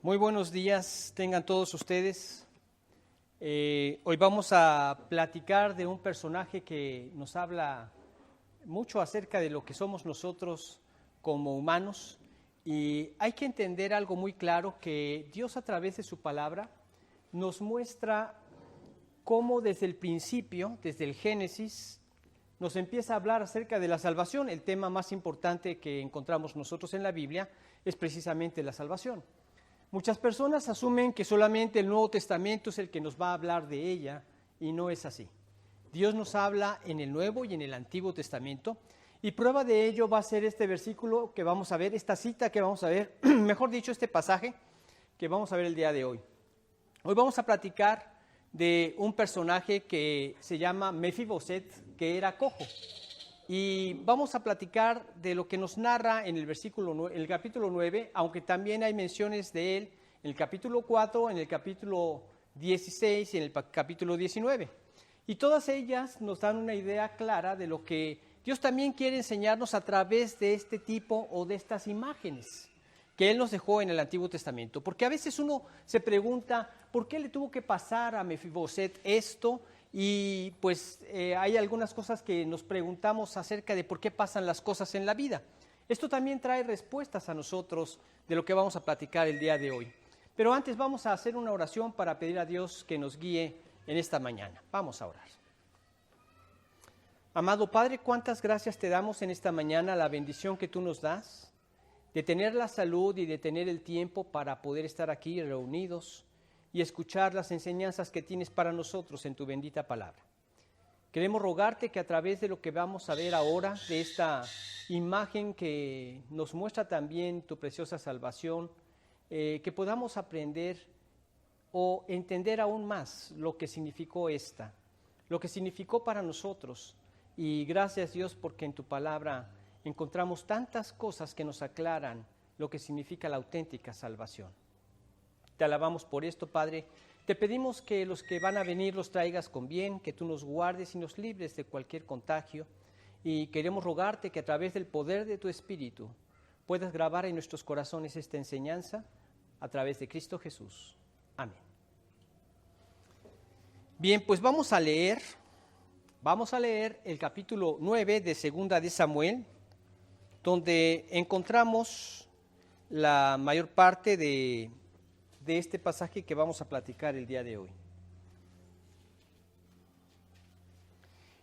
Muy buenos días, tengan todos ustedes. Hoy vamos a platicar de un personaje que nos habla mucho acerca de lo que somos nosotros como humanos. Y hay que entender algo muy claro, que Dios a través de su palabra nos muestra cómo desde el principio, desde el Génesis, nos empieza a hablar acerca de la salvación. El tema más importante que encontramos nosotros en la Biblia es precisamente la salvación. Muchas personas asumen que solamente el Nuevo Testamento es el que nos va a hablar de ella, y no es así. Dios nos habla en el Nuevo y en el Antiguo Testamento, y prueba de ello va a ser este versículo que vamos a ver, esta cita que vamos a ver, mejor dicho, este pasaje que vamos a ver el día de hoy. Hoy vamos a platicar de un personaje que se llama Mefiboset, que era cojo. Y vamos a platicar de lo que nos narra en el capítulo 9, aunque también hay menciones de él en el capítulo 4, en el capítulo 16 y en el capítulo 19. Y todas ellas nos dan una idea clara de lo que Dios también quiere enseñarnos a través de este tipo o de estas imágenes que Él nos dejó en el Antiguo Testamento. Porque a veces uno se pregunta, ¿por qué le tuvo que pasar a Mefiboset esto? Y pues hay algunas cosas que nos preguntamos acerca de por qué pasan las cosas en la vida. Esto también trae respuestas a nosotros de lo que vamos a platicar el día de hoy. Pero antes vamos a hacer una oración para pedir a Dios que nos guíe en esta mañana. Vamos a orar. Amado Padre, cuántas gracias te damos en esta mañana, la bendición que tú nos das, de tener la salud y de tener el tiempo para poder estar aquí reunidos y escuchar las enseñanzas que tienes para nosotros en tu bendita palabra. Queremos rogarte que a través de lo que vamos a ver ahora, de esta imagen que nos muestra también tu preciosa salvación, que podamos aprender o entender aún más lo que significó lo que significó para nosotros. Y gracias, Dios, porque en tu palabra encontramos tantas cosas que nos aclaran lo que significa la auténtica salvación. Te alabamos por esto, Padre. Te pedimos que los que van a venir los traigas con bien, que tú nos guardes y nos libres de cualquier contagio. Y queremos rogarte que a través del poder de tu Espíritu puedas grabar en nuestros corazones esta enseñanza a través de Cristo Jesús. Amén. Bien, pues vamos a leer el capítulo 9 de Segunda de Samuel, donde encontramos la mayor parte de este pasaje que vamos a platicar el día de hoy.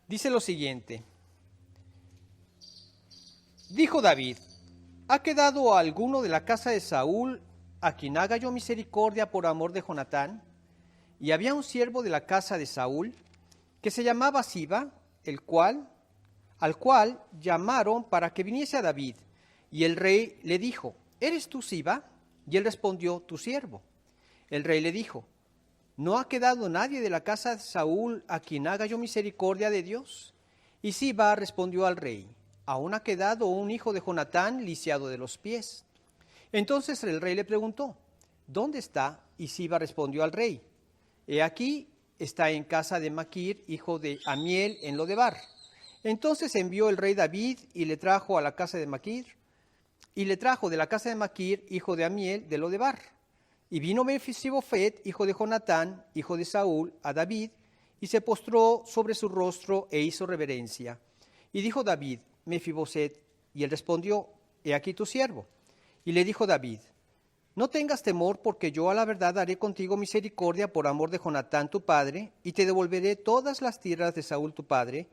Dice lo siguiente: dijo David, ¿ha quedado alguno de la casa de Saúl a quien haga yo misericordia por amor de Jonatán? Y había un siervo de la casa de Saúl que se llamaba Siba, al cual llamaron para que viniese a David. Y el rey le dijo, ¿eres tú Siba? Y él respondió, tu siervo. El rey le dijo, ¿no ha quedado nadie de la casa de Saúl a quien haga yo misericordia de Dios? Y Siba respondió al rey, aún ha quedado un hijo de Jonatán lisiado de los pies. Entonces el rey le preguntó, ¿dónde está? Y Siba respondió al rey, he aquí, está en casa de Maquir, hijo de Amiel, en Lodebar. Entonces envió el rey David y le trajo a la casa de Maquir, y le trajo de la casa de Maquir, hijo de Amiel, de Lodebar. Y vino Mefiboset, hijo de Jonatán, hijo de Saúl, a David, y se postró sobre su rostro e hizo reverencia. Y dijo David, Mefiboset, y él respondió, he aquí tu siervo. Y le dijo David, no tengas temor, porque yo a la verdad haré contigo misericordia por amor de Jonatán tu padre, y te devolveré todas las tierras de Saúl tu padre,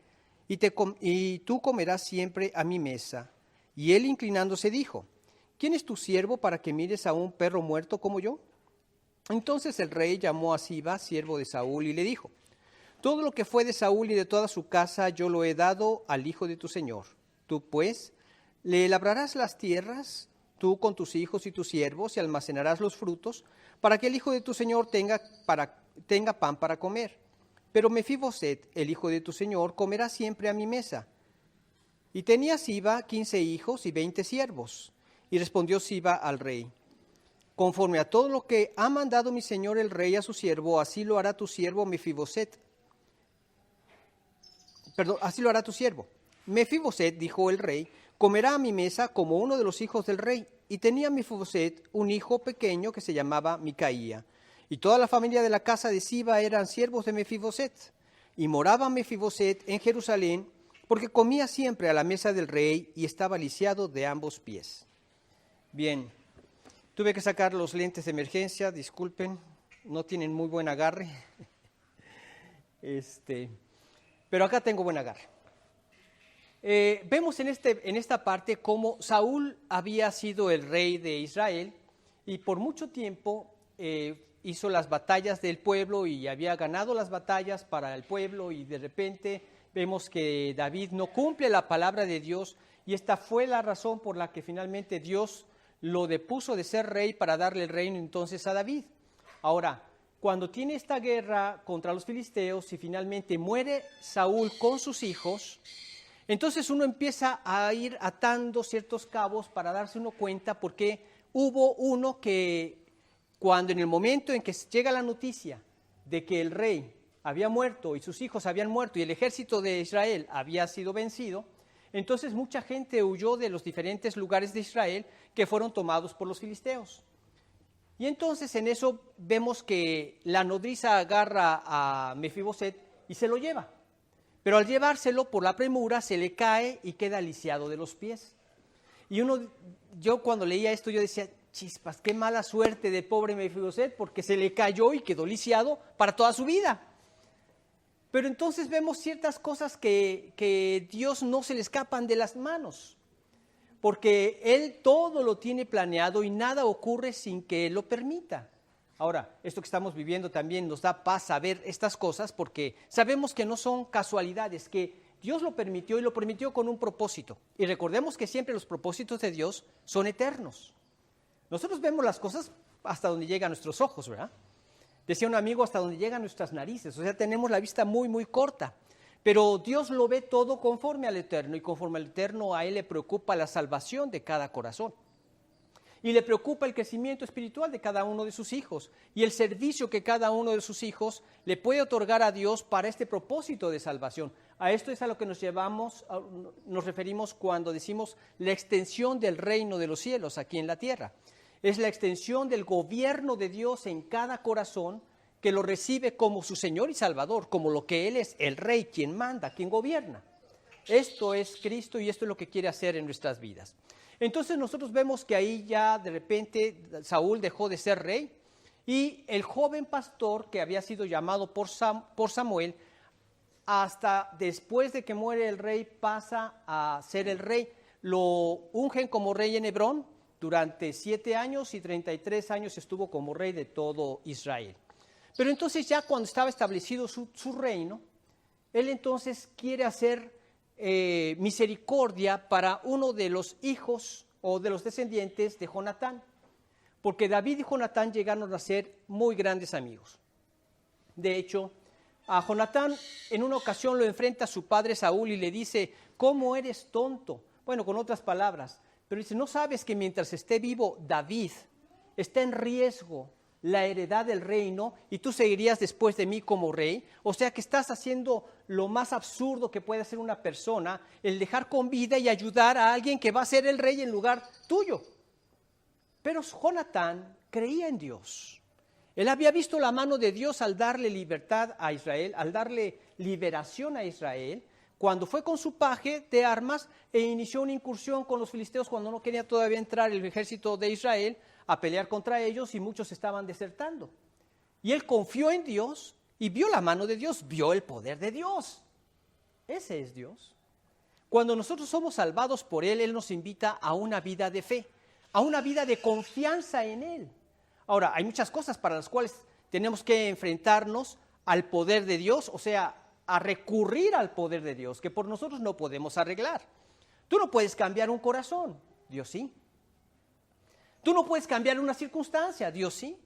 y tú comerás siempre a mi mesa. Y él inclinándose dijo, ¿quién es tu siervo para que mires a un perro muerto como yo? Entonces el rey llamó a Siba, siervo de Saúl, y le dijo, todo lo que fue de Saúl y de toda su casa yo lo he dado al hijo de tu señor. Tú pues le labrarás las tierras, tú con tus hijos y tus siervos, y almacenarás los frutos, para que el hijo de tu señor tenga pan para comer. Pero Mefiboset, el hijo de tu señor, comerá siempre a mi mesa. Y tenía Siba 15 hijos y 20 siervos. Y respondió Siba al rey, conforme a todo lo que ha mandado mi señor el rey a su siervo, así lo hará tu siervo Mefiboset. Así lo hará tu siervo. Mefiboset, dijo el rey, comerá a mi mesa como uno de los hijos del rey. y tenía Mefiboset un hijo pequeño que se llamaba Micaía. Y toda la familia de la casa de Siba eran siervos de Mefiboset. Y moraba Mefiboset en Jerusalén, porque comía siempre a la mesa del rey y estaba lisiado de ambos pies. Bien, tuve que sacar los lentes de emergencia, disculpen, no tienen muy buen agarre. Pero acá tengo buen agarre. Vemos en esta parte cómo Saúl había sido el rey de Israel y por mucho tiempo hizo las batallas del pueblo y había ganado las batallas para el pueblo, y de repente vemos que David no cumple la palabra de Dios, y esta fue la razón por la que finalmente Dios lo depuso de ser rey para darle el reino entonces a David. Ahora, cuando tiene esta guerra contra los filisteos y finalmente muere Saúl con sus hijos, entonces uno empieza a ir atando ciertos cabos para darse uno cuenta, porque hubo uno que cuando en el momento en que llega la noticia de que el rey había muerto y sus hijos habían muerto y el ejército de Israel había sido vencido, entonces mucha gente huyó de los diferentes lugares de Israel que fueron tomados por los filisteos. Y entonces en eso vemos que la nodriza agarra a Mefiboset y se lo lleva. Pero al llevárselo por la premura se le cae y queda lisiado de los pies. Y yo cuando leía esto yo decía, chispas, qué mala suerte de pobre Mefiboset, porque se le cayó y quedó lisiado para toda su vida. Pero entonces vemos ciertas cosas que Dios no se le escapan de las manos, porque Él todo lo tiene planeado y nada ocurre sin que Él lo permita. Ahora, esto que estamos viviendo también nos da paz saber estas cosas, porque sabemos que no son casualidades, que Dios lo permitió y lo permitió con un propósito. Y recordemos que siempre los propósitos de Dios son eternos. Nosotros vemos las cosas hasta donde llegan nuestros ojos, ¿verdad? Decía un amigo, hasta donde llegan nuestras narices, o sea, tenemos la vista muy, muy corta. Pero Dios lo ve todo conforme al eterno, y conforme al eterno a Él le preocupa la salvación de cada corazón. Y le preocupa el crecimiento espiritual de cada uno de sus hijos y el servicio que cada uno de sus hijos le puede otorgar a Dios para este propósito de salvación. A esto es a lo que nos referimos cuando decimos la extensión del reino de los cielos aquí en la tierra. Es la extensión del gobierno de Dios en cada corazón que lo recibe como su Señor y Salvador, como lo que Él es, el Rey, quien manda, quien gobierna. Esto es Cristo y esto es lo que quiere hacer en nuestras vidas. Entonces nosotros vemos que ahí ya de repente Saúl dejó de ser rey y el joven pastor que había sido llamado por Samuel, hasta después de que muere el rey pasa a ser el rey. Lo ungen como rey en Hebrón durante 7 años y 33 años estuvo como rey de todo Israel. Pero entonces ya cuando estaba establecido su reino, él entonces quiere hacer misericordia para uno de los hijos o de los descendientes de Jonatán, porque David y Jonatán llegaron a ser muy grandes amigos. De hecho, a Jonatán en una ocasión lo enfrenta a su padre Saúl y le dice, ¿cómo eres tonto? Bueno, con otras palabras, pero dice, ¿no sabes que mientras esté vivo David está en riesgo la heredad del reino y tú seguirías después de mí como rey? O sea que estás haciendo lo más absurdo que puede hacer una persona, el dejar con vida y ayudar a alguien que va a ser el rey en lugar tuyo. Pero Jonatán creía en Dios. Él había visto la mano de Dios al darle libertad a Israel, al darle liberación a Israel, cuando fue con su paje de armas e inició una incursión con los filisteos cuando no quería todavía entrar el ejército de Israel a pelear contra ellos y muchos estaban desertando. Y él confió en Dios y vio la mano de Dios, vio el poder de Dios. Ese es Dios. Cuando nosotros somos salvados por Él, Él nos invita a una vida de fe, a una vida de confianza en Él. Ahora, hay muchas cosas para las cuales tenemos que enfrentarnos al poder de Dios, o sea, a recurrir al poder de Dios, que por nosotros no podemos arreglar. Tú no puedes cambiar un corazón, Dios sí. Tú no puedes cambiar una circunstancia, Dios sí.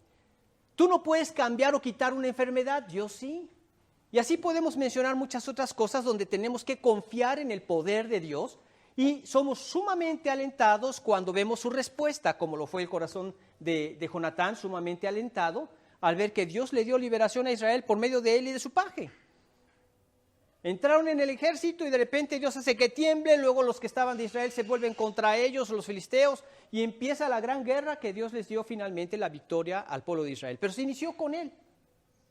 Tú no puedes cambiar o quitar una enfermedad, Dios sí. Y así podemos mencionar muchas otras cosas donde tenemos que confiar en el poder de Dios y somos sumamente alentados cuando vemos su respuesta, como lo fue el corazón de Jonatán, sumamente alentado al ver que Dios le dio liberación a Israel por medio de él y de su paje. Entraron en el ejército y de repente Dios hace que tiemblen, luego los que estaban de Israel se vuelven contra ellos, los filisteos, y empieza la gran guerra que Dios les dio finalmente la victoria al pueblo de Israel. Pero se inició con él.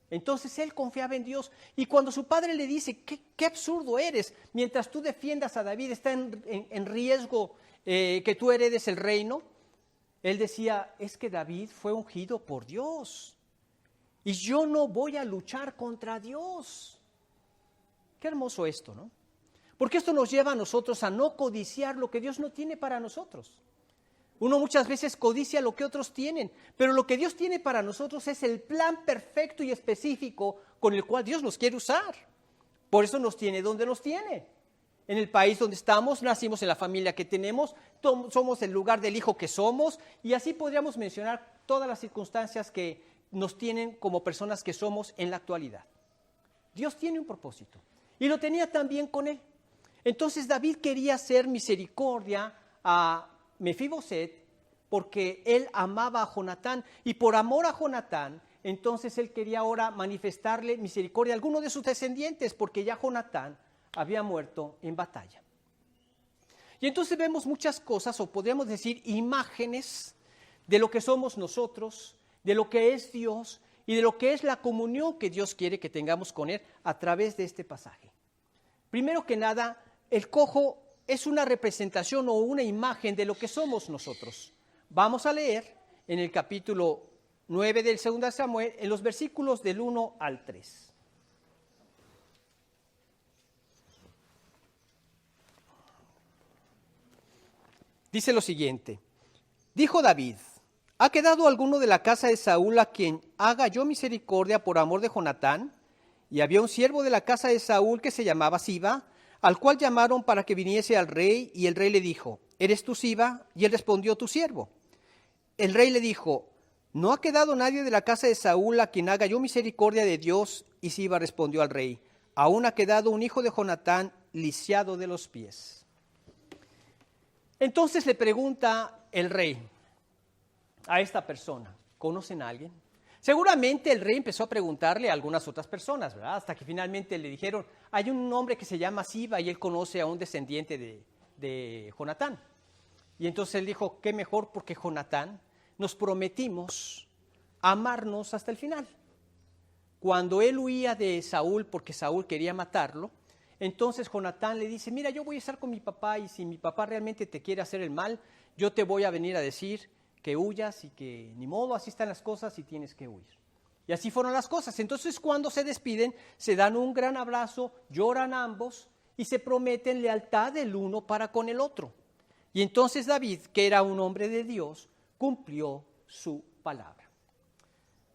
Entonces él confiaba en Dios y cuando su padre le dice, qué absurdo eres, mientras tú defiendas a David está en riesgo que tú heredes el reino, él decía, es que David fue ungido por Dios y yo no voy a luchar contra Dios. Qué hermoso esto, ¿no? Porque esto nos lleva a nosotros a no codiciar lo que Dios no tiene para nosotros. Uno muchas veces codicia lo que otros tienen, pero lo que Dios tiene para nosotros es el plan perfecto y específico con el cual Dios nos quiere usar. Por eso nos tiene donde nos tiene. En el país donde estamos, nacimos en la familia que tenemos, somos el lugar del hijo que somos, y así podríamos mencionar todas las circunstancias que nos tienen como personas que somos en la actualidad. Dios tiene un propósito, y lo tenía también con él. Entonces David quería hacer misericordia a Mefiboset porque él amaba a Jonatán y por amor a Jonatán, entonces él quería ahora manifestarle misericordia a alguno de sus descendientes porque ya Jonatán había muerto en batalla. Y entonces vemos muchas cosas, o podríamos decir imágenes de lo que somos nosotros, de lo que es Dios y de lo que es la comunión que Dios quiere que tengamos con Él a través de este pasaje. Primero que nada, el cojo es una representación o una imagen de lo que somos nosotros. Vamos a leer en el capítulo 9 del 2 Samuel, en los versículos del 1 al 3. Dice lo siguiente: dijo David, ¿ha quedado alguno de la casa de Saúl a quien haga yo misericordia por amor de Jonatán? Y había un siervo de la casa de Saúl que se llamaba Siba, al cual llamaron para que viniese al rey, y el rey le dijo, ¿eres tú Siba? Y él respondió, tu siervo. El rey le dijo, ¿no ha quedado nadie de la casa de Saúl a quien haga yo misericordia de Dios? Y Siba respondió al rey, aún ha quedado un hijo de Jonatán lisiado de los pies. Entonces le pregunta el rey a esta persona, ¿conocen a alguien? Seguramente el rey empezó a preguntarle a algunas otras personas, ¿verdad? Hasta que finalmente le dijeron, hay un hombre que se llama Siba y él conoce a un descendiente de Jonatán. Y entonces él dijo, qué mejor porque Jonatán nos prometimos amarnos hasta el final. Cuando él huía de Saúl porque Saúl quería matarlo, entonces Jonatán le dice, mira, yo voy a estar con mi papá y si mi papá realmente te quiere hacer el mal, yo te voy a venir a decir que huyas y que ni modo, así están las cosas y tienes que huir. Y así fueron las cosas. Entonces cuando se despiden, se dan un gran abrazo, lloran ambos y se prometen lealtad el uno para con el otro. Y entonces David, que era un hombre de Dios, cumplió su palabra.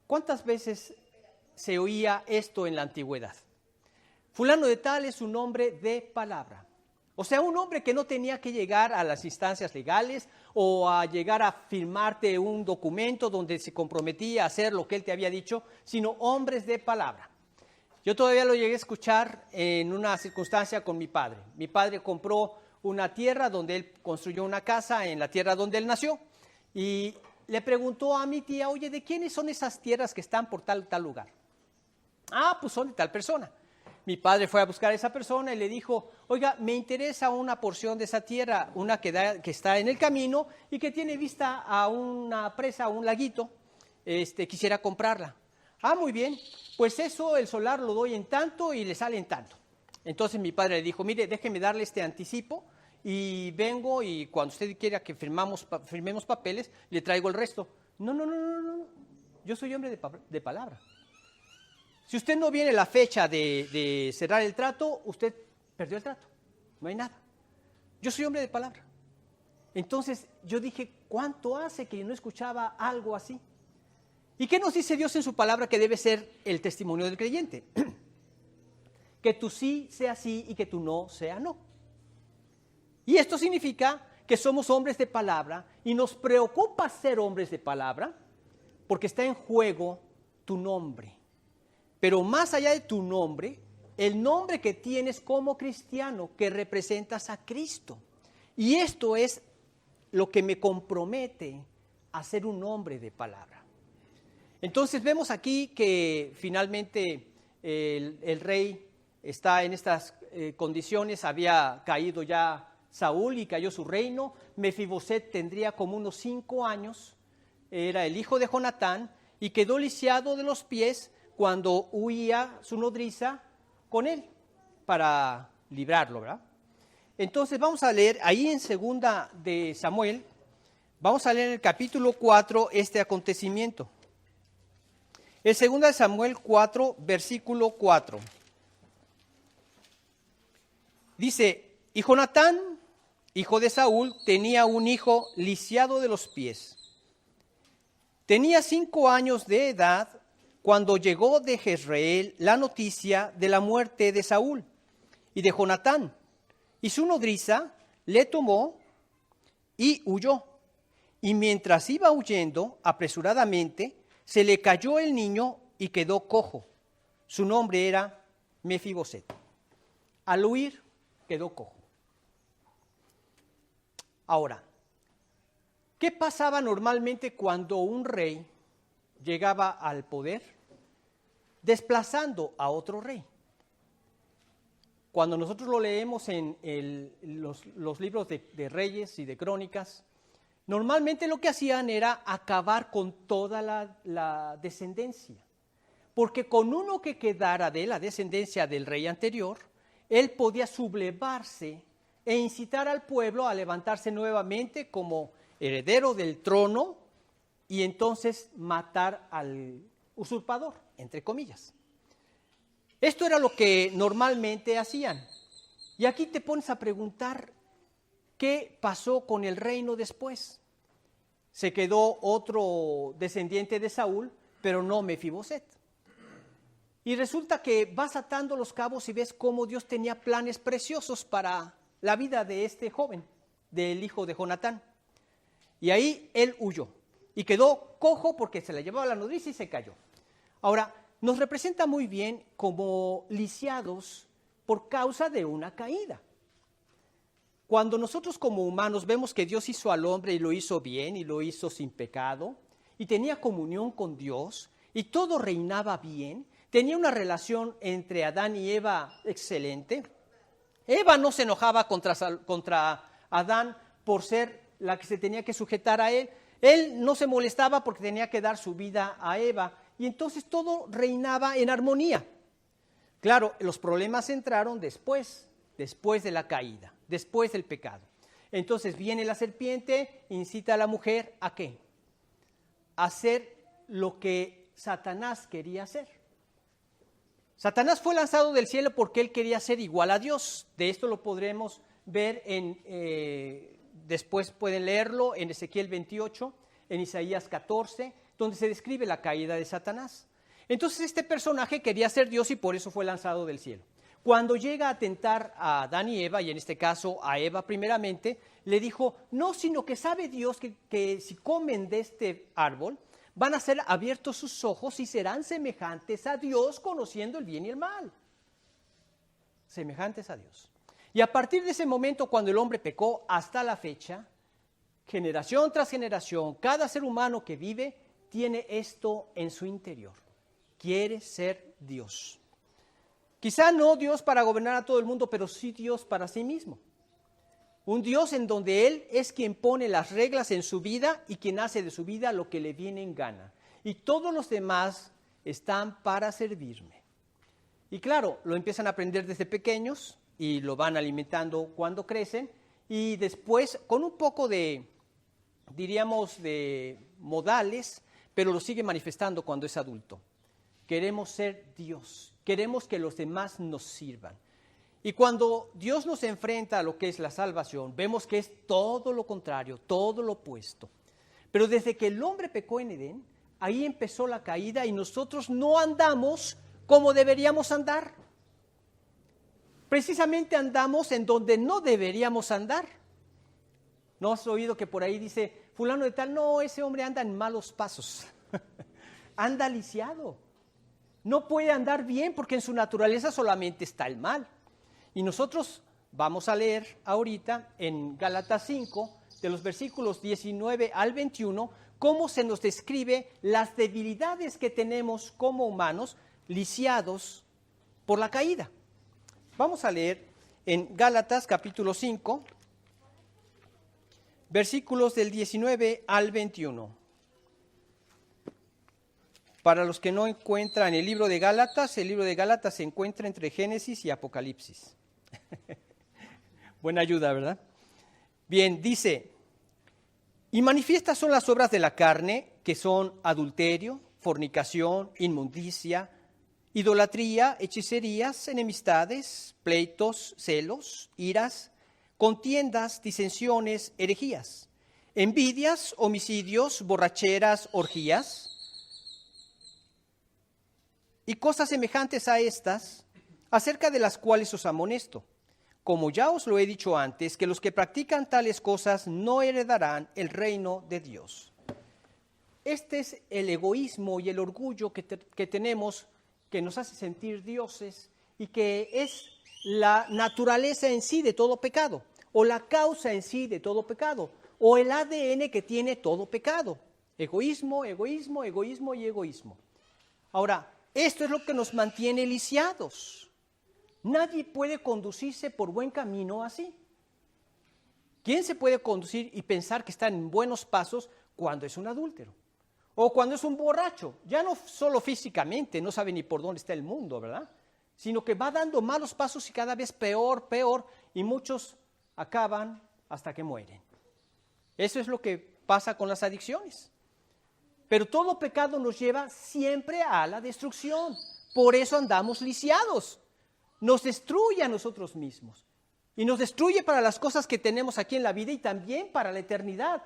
¿Cuántas veces se oía esto en la antigüedad? Fulano de tal es un hombre de palabra. O sea, un hombre que no tenía que llegar a las instancias legales o a llegar a firmarte un documento donde se comprometía a hacer lo que él te había dicho, sino hombres de palabra. Yo todavía lo llegué a escuchar en una circunstancia con mi padre. Mi padre compró una tierra donde él construyó una casa en la tierra donde él nació y le preguntó a mi tía, oye, ¿de quiénes son esas tierras que están por tal lugar? Ah, pues son de tal persona. Mi padre fue a buscar a esa persona y le dijo, oiga, me interesa una porción de esa tierra, una que está en el camino y que tiene vista a una presa, a un laguito, quisiera comprarla. Ah, muy bien, pues eso, el solar lo doy en tanto y le sale en tanto. Entonces mi padre le dijo, mire, déjeme darle este anticipo y vengo y cuando usted quiera que firmemos papeles, le traigo el resto. No, yo soy hombre de palabra. Si usted no viene la fecha de cerrar el trato, usted perdió el trato. No hay nada. Yo soy hombre de palabra. Entonces yo dije, ¿cuánto hace que no escuchaba algo así? ¿Y qué nos dice Dios en su palabra que debe ser el testimonio del creyente? Que tu sí sea sí y que tu no sea no. Y esto significa que somos hombres de palabra y nos preocupa ser hombres de palabra porque está en juego tu nombre. Pero más allá de tu nombre, el nombre que tienes como cristiano, que representas a Cristo. Y esto es lo que me compromete a ser un hombre de palabra. Entonces vemos aquí que finalmente el rey está en estas condiciones, había caído ya Saúl y cayó su reino. Mefiboset tendría como unos 5 años, era el hijo de Jonatán y quedó lisiado de los pies cuando huía su nodriza con él para librarlo, ¿verdad? Entonces vamos a leer ahí en segunda de Samuel, vamos a leer en el capítulo 4 este acontecimiento. En segunda de Samuel 4, versículo 4. Dice, y Jonatán, hijo de Saúl, tenía un hijo lisiado de los pies. Tenía 5 años de edad cuando llegó de Jezreel la noticia de la muerte de Saúl y de Jonatán. Y su nodriza le tomó y huyó. Y mientras iba huyendo apresuradamente, se le cayó el niño y quedó cojo. Su nombre era Mefiboset. Al huir, quedó cojo. Ahora, ¿qué pasaba normalmente cuando un rey llegaba al poder? Desplazando a otro rey. Cuando nosotros lo leemos en los libros de Reyes y de Crónicas, normalmente lo que hacían era acabar con toda la descendencia, porque con uno que quedara de la descendencia del rey anterior, él podía sublevarse e incitar al pueblo a levantarse nuevamente como heredero del trono y entonces matar al usurpador, entre comillas. Esto era lo que normalmente hacían. Y aquí te pones a preguntar, ¿qué pasó con el reino después? Se quedó otro descendiente de Saúl, pero no Mefiboset. Y resulta que vas atando los cabos y ves cómo Dios tenía planes preciosos para la vida de este joven, del hijo de Jonatán. Y ahí él huyó y quedó cojo porque se le llevaba la nodriza y se cayó. Ahora, nos representa muy bien como lisiados por causa de una caída. Cuando nosotros como humanos vemos que Dios hizo al hombre y lo hizo bien y lo hizo sin pecado y tenía comunión con Dios y todo reinaba bien, tenía una relación entre Adán y Eva excelente. Eva no se enojaba contra Adán por ser la que se tenía que sujetar a él. Él no se molestaba porque tenía que dar su vida a Eva. Y entonces todo reinaba en armonía. Claro, los problemas entraron después de la caída, después del pecado. Entonces viene la serpiente, incita a la mujer ¿a qué? A hacer lo que Satanás quería hacer. Satanás fue lanzado del cielo porque él quería ser igual a Dios. De esto lo podremos ver después pueden leerlo en Ezequiel 28, en Isaías 14, donde se describe la caída de Satanás. Entonces este personaje quería ser Dios y por eso fue lanzado del cielo. Cuando llega a tentar a Adán y Eva, y en este caso a Eva primeramente, le dijo, no, sino que sabe Dios que si comen de este árbol, van a ser abiertos sus ojos y serán semejantes a Dios, conociendo el bien y el mal. Semejantes a Dios. Y a partir de ese momento, cuando el hombre pecó, hasta la fecha, generación tras generación, cada ser humano que vive tiene esto en su interior. Quiere ser Dios. Quizá no Dios para gobernar a todo el mundo, pero sí Dios para sí mismo. Un Dios en donde Él es quien pone las reglas en su vida y quien hace de su vida lo que le viene en gana. Y todos los demás están para servirme. Y claro, lo empiezan a aprender desde pequeños y lo van alimentando cuando crecen. Y después, con un poco de, diríamos, de modales, pero lo sigue manifestando cuando es adulto. Queremos ser Dios, queremos que los demás nos sirvan. Y cuando Dios nos enfrenta a lo que es la salvación, vemos que es todo lo contrario, todo lo opuesto. Pero desde que el hombre pecó en Edén, ahí empezó la caída y nosotros no andamos como deberíamos andar. Precisamente andamos en donde no deberíamos andar. ¿No has oído que por ahí dice, fulano de tal, no, ese hombre anda en malos pasos, anda lisiado, no puede andar bien porque en su naturaleza solamente está el mal? Y nosotros vamos a leer ahorita en Gálatas 5, de los versículos 19 al 21, cómo se nos describe las debilidades que tenemos como humanos lisiados por la caída. Vamos a leer en Gálatas capítulo 5, versículos del 19 al 21. Para los que no encuentran el libro de Gálatas se encuentra entre Génesis y Apocalipsis. Buena ayuda, ¿verdad? Bien, dice, y manifiestas son las obras de la carne, que son adulterio, fornicación, inmundicia, idolatría, hechicerías, enemistades, pleitos, celos, iras, contiendas, disensiones, herejías, envidias, homicidios, borracheras, orgías, y cosas semejantes a estas, acerca de las cuales os amonesto, como ya os lo he dicho antes, que los que practican tales cosas no heredarán el reino de Dios. Este es el egoísmo y el orgullo que tenemos, que nos hace sentir dioses y que es la naturaleza en sí de todo pecado, o la causa en sí de todo pecado, o el ADN que tiene todo pecado. Egoísmo, egoísmo, egoísmo y egoísmo. Ahora, esto es lo que nos mantiene lisiados. Nadie puede conducirse por buen camino así. ¿Quién se puede conducir y pensar que está en buenos pasos cuando es un adúltero? O cuando es un borracho, ya no solo físicamente, no sabe ni por dónde está el mundo, ¿verdad? Sino que va dando malos pasos y cada vez peor, peor, y muchos acaban hasta que mueren. Eso es lo que pasa con las adicciones. Pero todo pecado nos lleva siempre a la destrucción. Por eso andamos lisiados. Nos destruye a nosotros mismos. Y nos destruye para las cosas que tenemos aquí en la vida y también para la eternidad.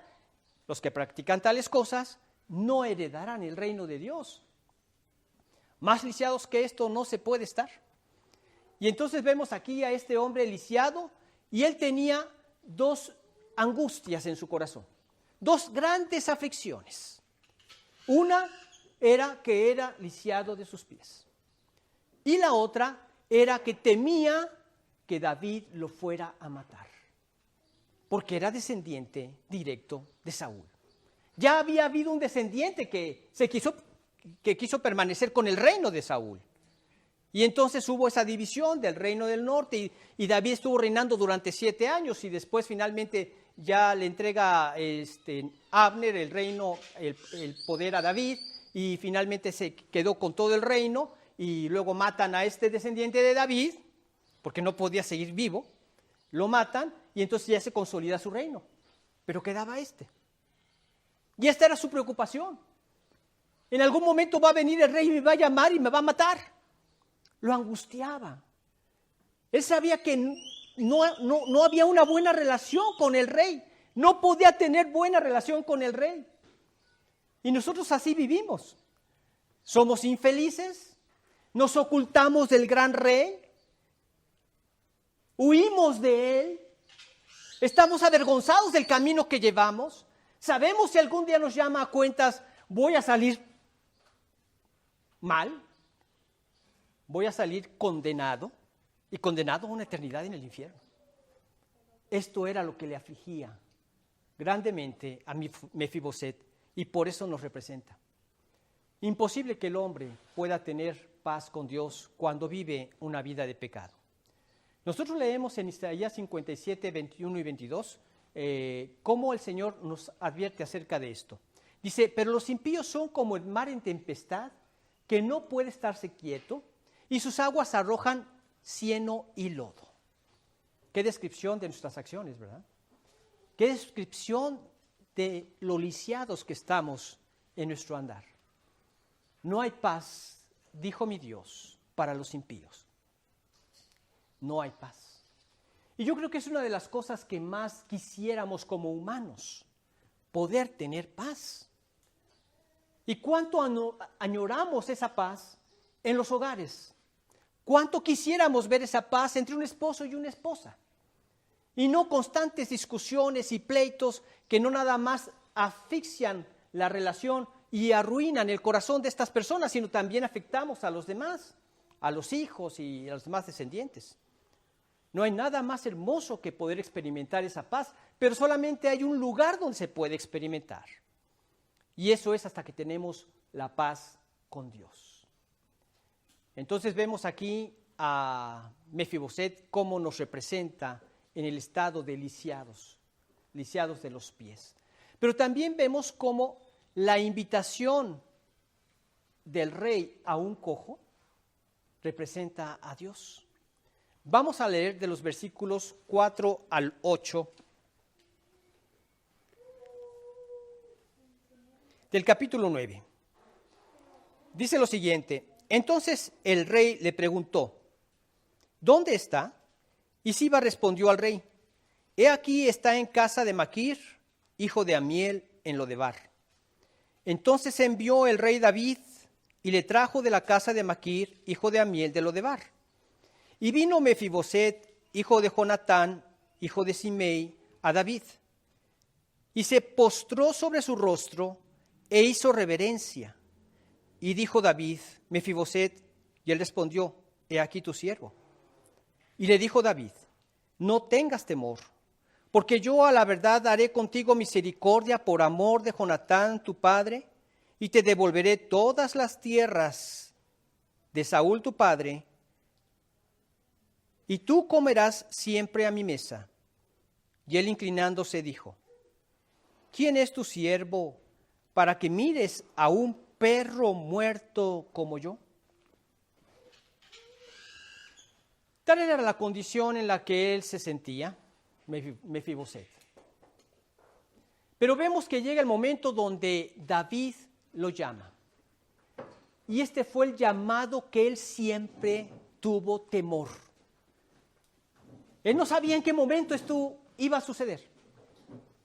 Los que practican tales cosas no heredarán el reino de Dios. Más lisiados que esto no se puede estar. Y entonces vemos aquí a este hombre lisiado y él tenía dos angustias en su corazón. Dos grandes aflicciones. Una era que era lisiado de sus pies. Y la otra era que temía que David lo fuera a matar. Porque era descendiente directo de Saúl. Ya había habido un descendiente que quiso permanecer con el reino de Saúl. Y entonces hubo esa división del reino del norte y David estuvo reinando durante 7 años y después finalmente ya le entrega Abner el reino, el poder a David y finalmente se quedó con todo el reino y luego matan a este descendiente de David porque no podía seguir vivo, lo matan y entonces ya se consolida su reino, pero quedaba este. Y esta era su preocupación. En algún momento va a venir el rey y me va a llamar y me va a matar. Lo angustiaba. Él sabía que no había una buena relación con el rey. No podía tener buena relación con el rey. Y nosotros así vivimos. Somos infelices, nos ocultamos del gran rey, huimos de él, estamos avergonzados del camino que llevamos. Sabemos si algún día nos llama a cuentas, voy a salir mal, voy a salir condenado y condenado a una eternidad en el infierno. Esto era lo que le afligía grandemente a Mefiboset y por eso nos representa. Imposible que el hombre pueda tener paz con Dios cuando vive una vida de pecado. Nosotros leemos en Isaías 57, 21 y 22 cómo el Señor nos advierte acerca de esto. Dice, pero los impíos son como el mar en tempestad, que no puede estarse quieto, y sus aguas arrojan cieno y lodo. Qué descripción de nuestras acciones, ¿verdad? Qué descripción de lo lisiados que estamos en nuestro andar. No hay paz, dijo mi Dios, para los impíos. No hay paz. Y yo creo que es una de las cosas que más quisiéramos como humanos, poder tener paz. ¿Y cuánto añoramos esa paz en los hogares? ¿Cuánto quisiéramos ver esa paz entre un esposo y una esposa? Y no constantes discusiones y pleitos que no nada más asfixian la relación y arruinan el corazón de estas personas, sino también afectamos a los demás, a los hijos y a los demás descendientes. No hay nada más hermoso que poder experimentar esa paz, pero solamente hay un lugar donde se puede experimentar. Y eso es hasta que tenemos la paz con Dios. Entonces vemos aquí a Mefiboset cómo nos representa en el estado de lisiados de los pies. Pero también vemos cómo la invitación del rey a un cojo representa a Dios. Vamos a leer de los versículos 4 al 8 del capítulo 9. Dice lo siguiente: entonces el rey le preguntó, ¿dónde está? Y Siba respondió al rey, he aquí está en casa de Maquir, hijo de Amiel, en Lodebar. Entonces envió el rey David y le trajo de la casa de Maquir, hijo de Amiel, de Lodebar. Y vino Mefiboset, hijo de Jonatán, hijo de Simei, a David. Y se postró sobre su rostro e hizo reverencia. Y dijo David, Mefiboset, y él respondió, he aquí tu siervo. Y le dijo David, no tengas temor, porque yo a la verdad haré contigo misericordia por amor de Jonatán tu padre, y te devolveré todas las tierras de Saúl tu padre, y tú comerás siempre a mi mesa. Y él inclinándose dijo, ¿quién es tu siervo para que mires a un perro muerto como yo? Tal era la condición en la que él se sentía, Mefiboset. Pero vemos que llega el momento donde David lo llama. Y este fue el llamado que él siempre tuvo temor. Él no sabía en qué momento esto iba a suceder.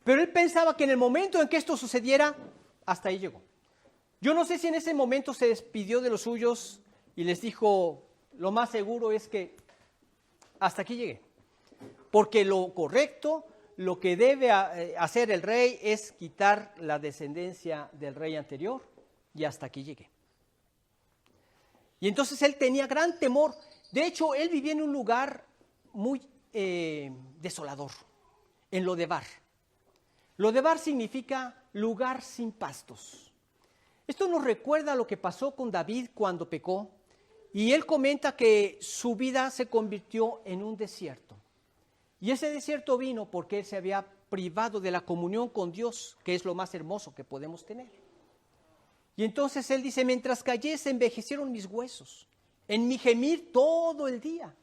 Pero él pensaba que en el momento en que esto sucediera, hasta ahí llegó. Yo no sé si en ese momento se despidió de los suyos y les dijo, lo más seguro es que hasta aquí llegué. Porque lo correcto, lo que debe hacer el rey es quitar la descendencia del rey anterior y hasta aquí llegué. Y entonces él tenía gran temor. De hecho, él vivía en un lugar muy desolador, en Lodebar. Lodebar significa lugar sin pastos. Esto nos recuerda lo que pasó con David cuando pecó. Y él comenta que su vida se convirtió en un desierto. Y ese desierto vino porque él se había privado de la comunión con Dios, que es lo más hermoso que podemos tener. Y entonces él dice, mientras callé se envejecieron mis huesos, en mi gemir todo el día,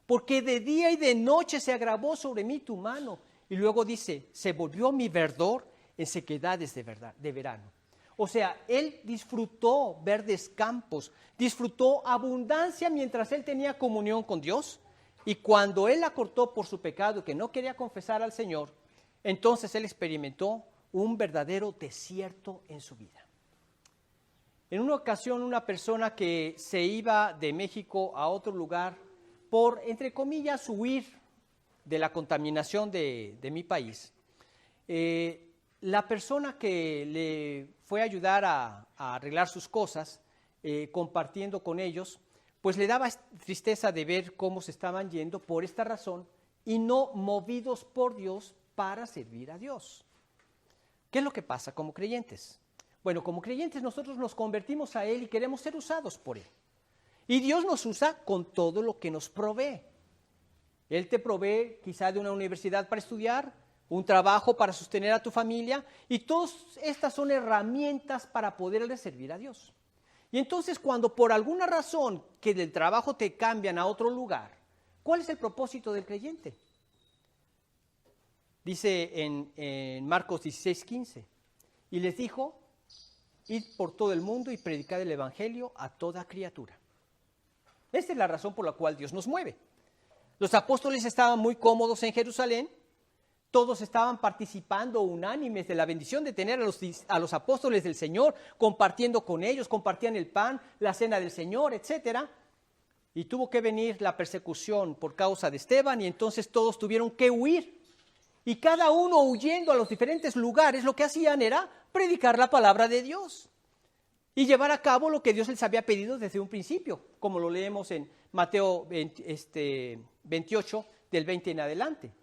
porque de día y de noche se agravó sobre mí tu mano. Y luego dice, se volvió mi verdor en sequedades de verano. O sea, él disfrutó verdes campos, disfrutó abundancia mientras él tenía comunión con Dios. Y cuando él la cortó por su pecado, que no quería confesar al Señor, entonces él experimentó un verdadero desierto en su vida. En una ocasión, una persona que se iba de México a otro lugar por, entre comillas, huir de la contaminación de mi país, la persona que le fue a ayudar a arreglar sus cosas, compartiendo con ellos, pues le daba tristeza de ver cómo se estaban yendo por esta razón y no movidos por Dios para servir a Dios. ¿Qué es lo que pasa como creyentes? Bueno, como creyentes nosotros nos convertimos a Él y queremos ser usados por Él. Y Dios nos usa con todo lo que nos provee. Él te provee quizá de una universidad para estudiar, un trabajo para sostener a tu familia, y todas estas son herramientas para poderle servir a Dios. Y entonces cuando por alguna razón que del trabajo te cambian a otro lugar, ¿cuál es el propósito del creyente? Dice en Marcos 16:15, y les dijo, id por todo el mundo y predicad el evangelio a toda criatura. Esta es la razón por la cual Dios nos mueve. Los apóstoles estaban muy cómodos en Jerusalén, todos estaban participando unánimes de la bendición de tener a los apóstoles del Señor, compartiendo con ellos, compartían el pan, la cena del Señor, etc. Y tuvo que venir la persecución por causa de Esteban y entonces todos tuvieron que huir. Y cada uno huyendo a los diferentes lugares, lo que hacían era predicar la palabra de Dios y llevar a cabo lo que Dios les había pedido desde un principio, como lo leemos en Mateo 28, del 20 en adelante.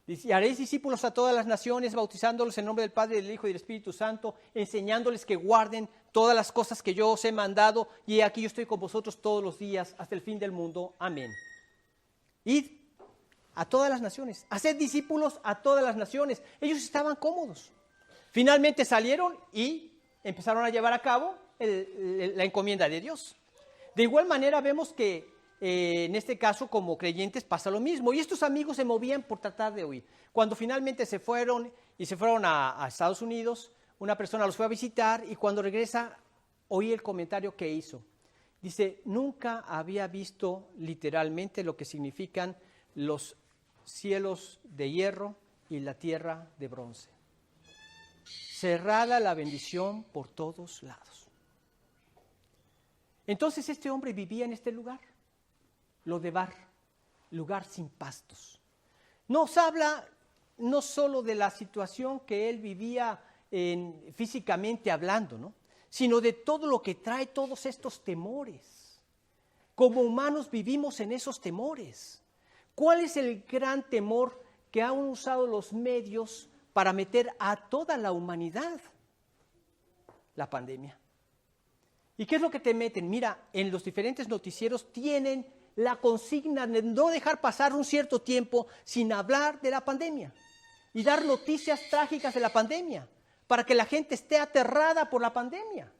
Dice, haréis discípulos a todas las naciones, bautizándolos en nombre del Padre, del Hijo y del Espíritu Santo, enseñándoles que guarden todas las cosas que yo os he mandado, y aquí yo estoy con vosotros todos los días hasta el fin del mundo. Amén. Id a todas las naciones, haced discípulos a todas las naciones. Ellos estaban cómodos. Finalmente salieron y empezaron a llevar a cabo la encomienda de Dios. De igual manera vemos que en este caso como creyentes pasa lo mismo. Y estos amigos se movían por tratar de huir. Cuando finalmente se fueron a Estados Unidos, una persona los fue a visitar y cuando regresa oí el comentario que hizo. Dice, nunca había visto literalmente lo que significan los cielos de hierro y la tierra de bronce. Cerrada la bendición por todos lados. Entonces este hombre vivía en este lugar, Lodebar, lugar sin pastos. Nos habla no solo de la situación que él vivía físicamente hablando, ¿no? Sino de todo lo que trae todos estos temores. Como humanos vivimos en esos temores. ¿Cuál es el gran temor que han usado los medios para meter a toda la humanidad? La pandemia. ¿Y qué es lo que te meten? Mira, en los diferentes noticieros tienen la consigna de no dejar pasar un cierto tiempo sin hablar de la pandemia y dar noticias trágicas de la pandemia para que la gente esté aterrada por la pandemia.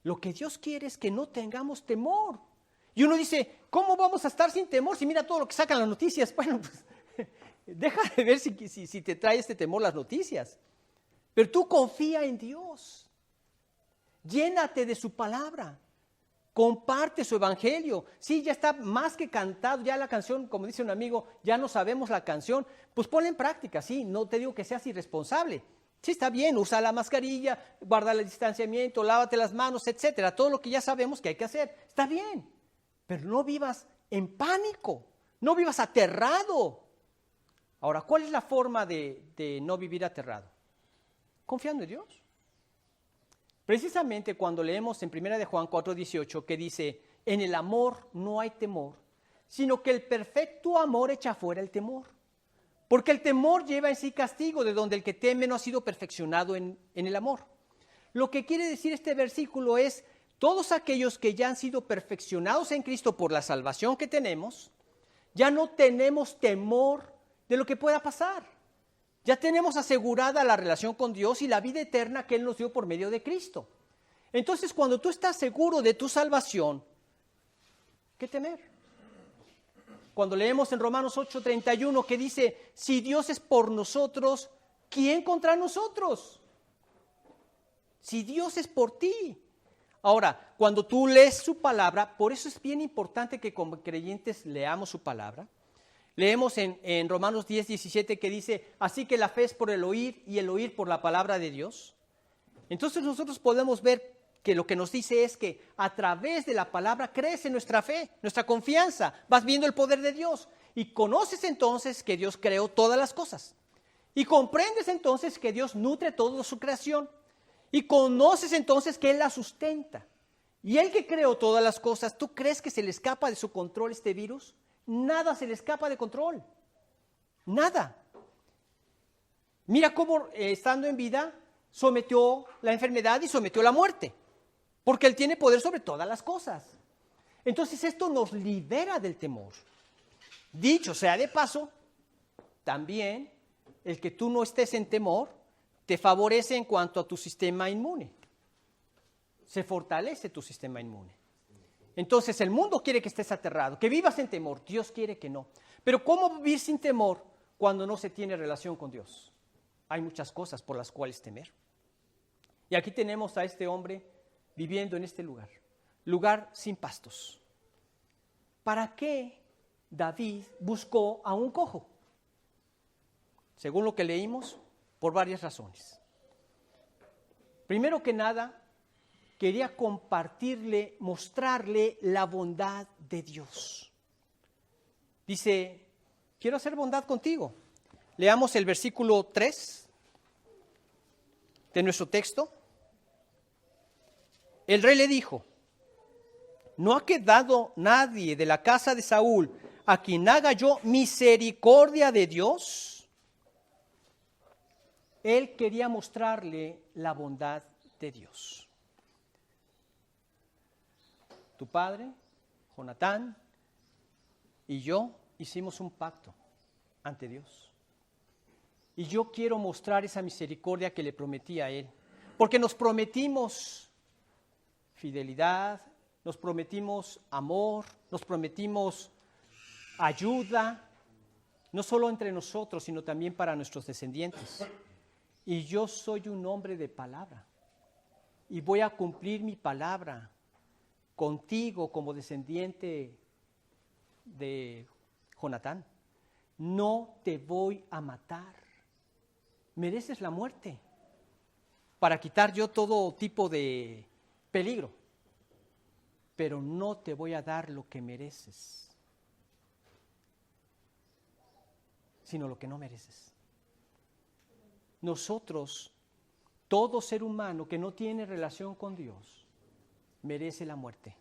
Lo que Dios quiere es que no tengamos temor. Y uno dice, ¿cómo vamos a estar sin temor si mira todo lo que sacan las noticias? Bueno, pues deja de ver si te trae este temor las noticias. Pero tú confía en Dios. Llénate de su palabra. Comparte su evangelio. Sí, ya está más que cantado, ya la canción, como dice un amigo, ya no sabemos la canción. Pues ponla en práctica, sí, no te digo que seas irresponsable. Sí, está bien, usa la mascarilla, guarda el distanciamiento, lávate las manos, etcétera. Todo lo que ya sabemos que hay que hacer. Está bien, pero no vivas en pánico, no vivas aterrado. Ahora, ¿cuál es la forma de no vivir aterrado? Confiando en Dios. Precisamente cuando leemos en 1 de Juan 4:18 que dice, en el amor no hay temor, sino que el perfecto amor echa fuera el temor. Porque el temor lleva en sí castigo, de donde el que teme no ha sido perfeccionado en el amor. Lo que quiere decir este versículo es, todos aquellos que ya han sido perfeccionados en Cristo por la salvación que tenemos, ya no tenemos temor de lo que pueda pasar. Ya tenemos asegurada la relación con Dios y la vida eterna que Él nos dio por medio de Cristo. Entonces, cuando tú estás seguro de tu salvación, ¿qué temer? Cuando leemos en Romanos 8:31 que dice, si Dios es por nosotros, ¿quién contra nosotros? Si Dios es por ti. Ahora, cuando tú lees su palabra, por eso es bien importante que como creyentes leamos su palabra. Leemos en Romanos 10:17 que dice, así que la fe es por el oír y el oír por la palabra de Dios. Entonces nosotros podemos ver que lo que nos dice es que a través de la palabra crece nuestra fe, nuestra confianza, vas viendo el poder de Dios y conoces entonces que Dios creó todas las cosas y comprendes entonces que Dios nutre toda su creación y conoces entonces que Él la sustenta. Y Él que creó todas las cosas, ¿tú crees que se le escapa de su control este virus? Nada se le escapa de control, nada. Mira cómo estando en vida sometió la enfermedad y sometió la muerte, porque Él tiene poder sobre todas las cosas. Entonces esto nos libera del temor. Dicho sea de paso, también el que tú no estés en temor te favorece en cuanto a tu sistema inmune. Se fortalece tu sistema inmune. Entonces el mundo quiere que estés aterrado, que vivas en temor. Dios quiere que no. Pero ¿cómo vivir sin temor cuando no se tiene relación con Dios? Hay muchas cosas por las cuales temer. Y aquí tenemos a este hombre viviendo en este lugar, lugar sin pastos. ¿Para qué David buscó a un cojo? Según lo que leímos, por varias razones. Primero que nada, quería compartirle, mostrarle la bondad de Dios. Dice, quiero hacer bondad contigo. Leamos el versículo 3 de nuestro texto. El rey le dijo, ¿no ha quedado nadie de la casa de Saúl a quien haga yo misericordia de Dios? Él quería mostrarle la bondad de Dios. tu padre, Jonatán y yo hicimos un pacto ante Dios. Y yo quiero mostrar esa misericordia que le prometí a él. Porque nos prometimos fidelidad, nos prometimos amor, nos prometimos ayuda, no solo entre nosotros, sino también para nuestros descendientes. Y yo soy un hombre de palabra. Y voy a cumplir mi palabra contigo como descendiente de Jonatán. No te voy a matar. Mereces la muerte para quitar yo todo tipo de peligro. Pero no te voy a dar lo que mereces, sino lo que no mereces. Nosotros, todo ser humano que no tiene relación con Dios, merece la muerte.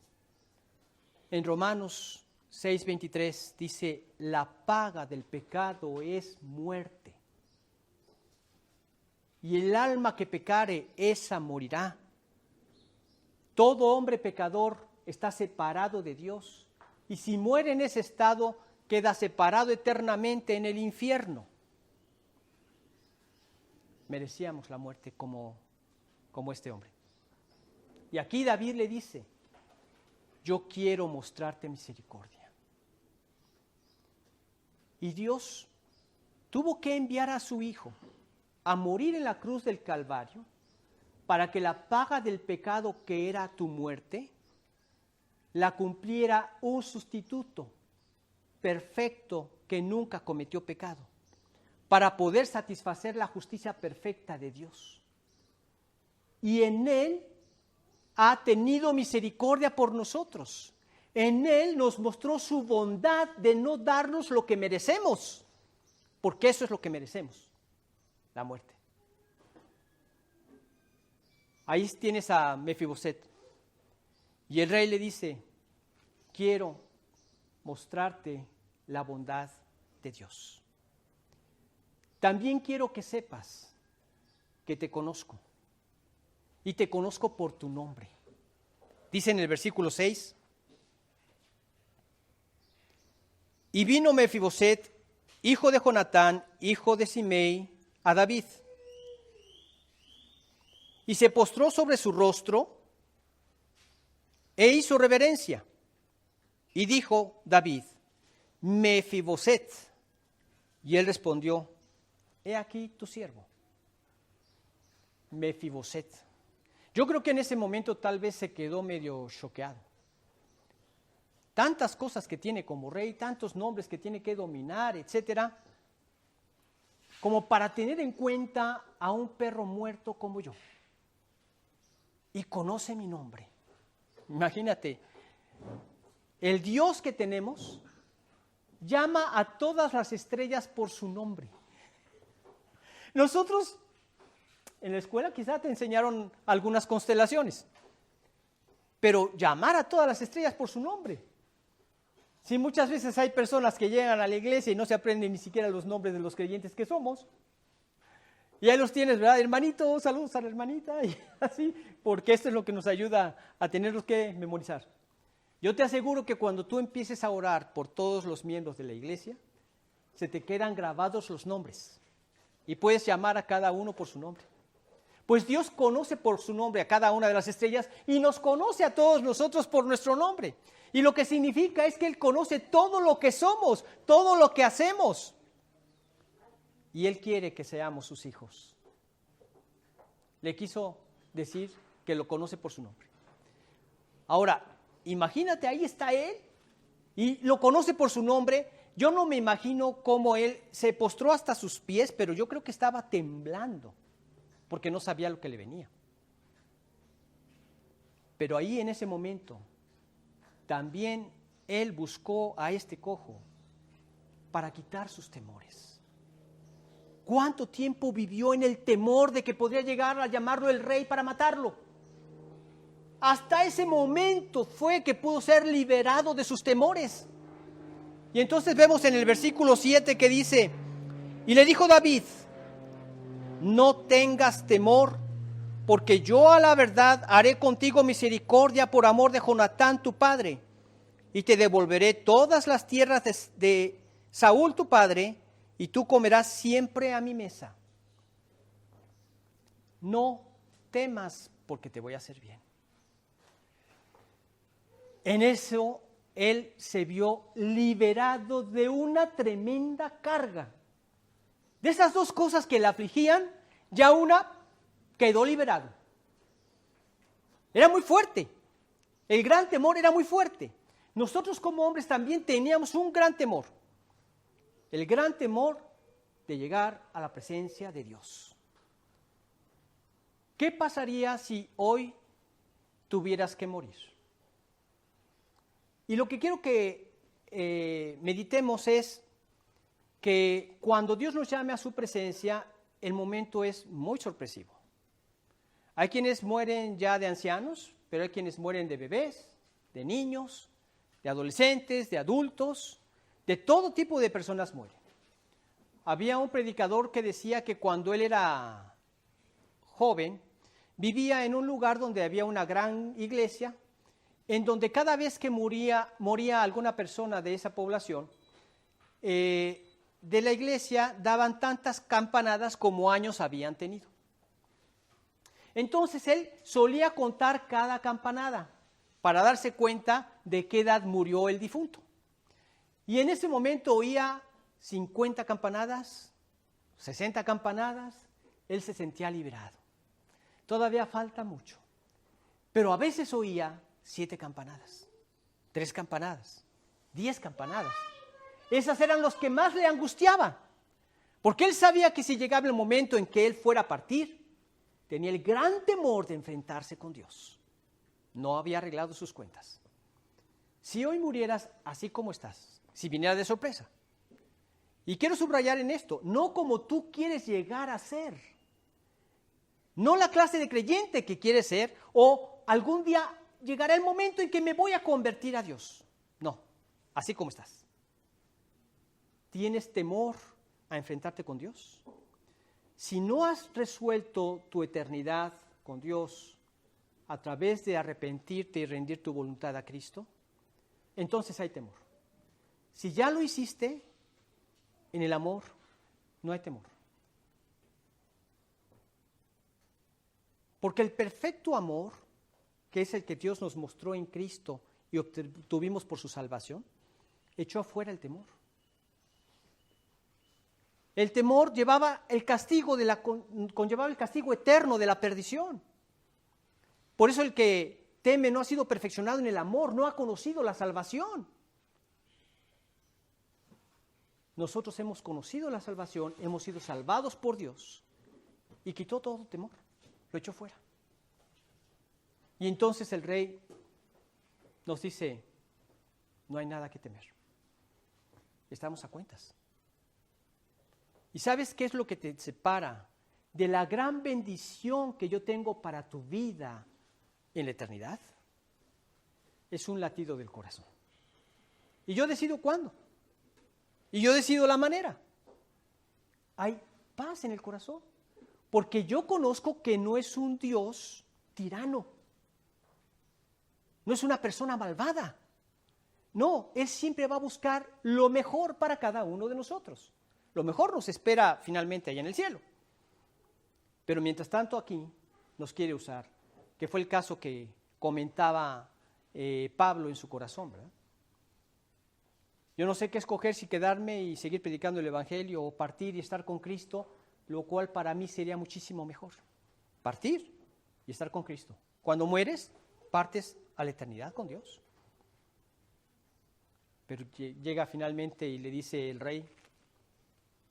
En Romanos 6:23 dice, la paga del pecado es muerte. Y el alma que pecare, esa morirá. Todo hombre pecador está separado de Dios. Y si muere en ese estado, queda separado eternamente en el infierno. Merecíamos la muerte como este hombre. Y aquí David le dice, yo quiero mostrarte misericordia. Y Dios tuvo que enviar a su Hijo a morir en la cruz del Calvario para que la paga del pecado que era tu muerte la cumpliera un sustituto perfecto que nunca cometió pecado, para poder satisfacer la justicia perfecta de Dios. Y en Él ha tenido misericordia por nosotros. En Él nos mostró su bondad de no darnos lo que merecemos, porque eso es lo que merecemos, la muerte. Ahí tienes a Mefiboset. Y el rey le dice, quiero mostrarte la bondad de Dios. También quiero que sepas que te conozco. Y te conozco por tu nombre. Dice en el versículo 6. Y vino Mefiboset, hijo de Jonatán, hijo de Simei, a David. Y se postró sobre su rostro e hizo reverencia. Y dijo David, Mefiboset. Y él respondió, he aquí tu siervo. Mefiboset. Yo creo que en ese momento tal vez se quedó medio choqueado. Tantas cosas que tiene como rey, tantos nombres que tiene que dominar, etcétera, como para tener en cuenta a un perro muerto como yo. Y conoce mi nombre. Imagínate, el Dios que tenemos llama a todas las estrellas por su nombre. Nosotros en la escuela quizá te enseñaron algunas constelaciones, pero llamar a todas las estrellas por su nombre. Sí, muchas veces hay personas que llegan a la iglesia y no se aprenden ni siquiera los nombres de los creyentes que somos. Y ahí los tienes, ¿verdad? Hermanito, saludos a la hermanita, y así, porque esto es lo que nos ayuda a tenerlos que memorizar. Yo te aseguro que cuando tú empieces a orar por todos los miembros de la iglesia, se te quedan grabados los nombres y puedes llamar a cada uno por su nombre. Pues Dios conoce por su nombre a cada una de las estrellas y nos conoce a todos nosotros por nuestro nombre. Y lo que significa es que Él conoce todo lo que somos, todo lo que hacemos. Y Él quiere que seamos sus hijos. Le quiso decir que lo conoce por su nombre. Ahora, imagínate, ahí está Él y lo conoce por su nombre. Yo no me imagino cómo Él se postró hasta sus pies, pero yo creo que estaba temblando porque no sabía lo que le venía. Pero ahí en ese momento también Él buscó a este cojo para quitar sus temores. ¿Cuánto tiempo vivió en el temor de que podría llegar a llamarlo el rey para matarlo? Hasta ese momento fue que pudo ser liberado de sus temores. Y entonces vemos en el versículo 7 que dice, y le dijo David, no tengas temor, porque yo a la verdad haré contigo misericordia por amor de Jonatán tu padre, y te devolveré todas las tierras de Saúl tu padre, y tú comerás siempre a mi mesa. No temas, porque te voy a hacer bien. En eso él se vio liberado de una tremenda carga. De esas dos cosas que le afligían, ya una quedó liberado. Era muy fuerte. El gran temor era muy fuerte. Nosotros como hombres también teníamos un gran temor. El gran temor de llegar a la presencia de Dios. ¿Qué pasaría si hoy tuvieras que morir? Y lo que quiero que meditemos es que cuando Dios nos llame a su presencia, el momento es muy sorpresivo. Hay quienes mueren ya de ancianos, pero hay quienes mueren de bebés, de niños, de adolescentes, de adultos, de todo tipo de personas mueren. Había un predicador que decía que cuando él era joven, vivía en un lugar donde había una gran iglesia, en donde cada vez que moría alguna persona de esa población, de la iglesia daban tantas campanadas como años habían tenido. Entonces él solía contar cada campanada para darse cuenta de qué edad murió el difunto. Y en ese momento oía 50 campanadas, 60 campanadas, él se sentía liberado. Todavía falta mucho, pero a veces oía 7 campanadas, 3 campanadas, 10 campanadas. Esas eran los que más le angustiaban, porque él sabía que si llegaba el momento en que él fuera a partir, tenía el gran temor de enfrentarse con Dios. No había arreglado sus cuentas. Si hoy murieras así como estás, si viniera de sorpresa, y quiero subrayar en esto, no como tú quieres llegar a ser, no la clase de creyente que quieres ser, o algún día llegará el momento en que me voy a convertir a Dios. No, así como estás. ¿Tienes temor a enfrentarte con Dios? Si no has resuelto tu eternidad con Dios a través de arrepentirte y rendir tu voluntad a Cristo, entonces hay temor. Si ya lo hiciste en el amor, no hay temor. Porque el perfecto amor, que es el que Dios nos mostró en Cristo y obtuvimos por su salvación, echó afuera el temor. El temor llevaba el castigo conllevaba el castigo eterno de la perdición. Por eso el que teme no ha sido perfeccionado en el amor, no ha conocido la salvación. Nosotros hemos conocido la salvación, hemos sido salvados por Dios y quitó todo temor, lo echó fuera. Y entonces el rey nos dice, no hay nada que temer, estamos a cuentas. ¿Y sabes qué es lo que te separa de la gran bendición que yo tengo para tu vida en la eternidad? Es un latido del corazón. Y yo decido cuándo. Y yo decido la manera. Hay paz en el corazón. Porque yo conozco que no es un Dios tirano. No es una persona malvada. No, Él siempre va a buscar lo mejor para cada uno de nosotros. Lo mejor nos espera finalmente allá en el cielo. Pero mientras tanto aquí nos quiere usar, que fue el caso que comentaba Pablo en su corazón, ¿verdad? Yo no sé qué escoger, si quedarme y seguir predicando el Evangelio o partir y estar con Cristo, lo cual para mí sería muchísimo mejor. Partir y estar con Cristo. Cuando mueres, partes a la eternidad con Dios. Pero llega finalmente y le dice el rey,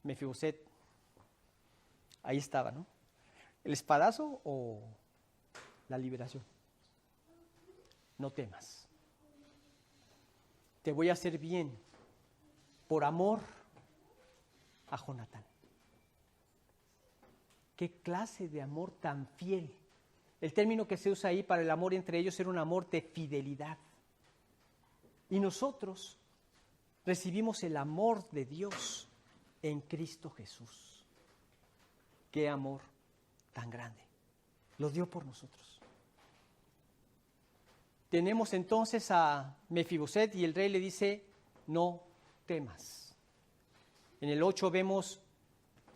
Mefiboset, ahí estaba, ¿no? ¿El espadazo o la liberación? No temas. Te voy a hacer bien por amor a Jonatán. ¿Qué clase de amor tan fiel? El término que se usa ahí para el amor entre ellos era un amor de fidelidad. Y nosotros recibimos el amor de Dios en Cristo Jesús. Qué amor tan grande. lo dio por nosotros. Tenemos entonces a Mefiboset y el rey le dice, no temas. En el 8 vemos,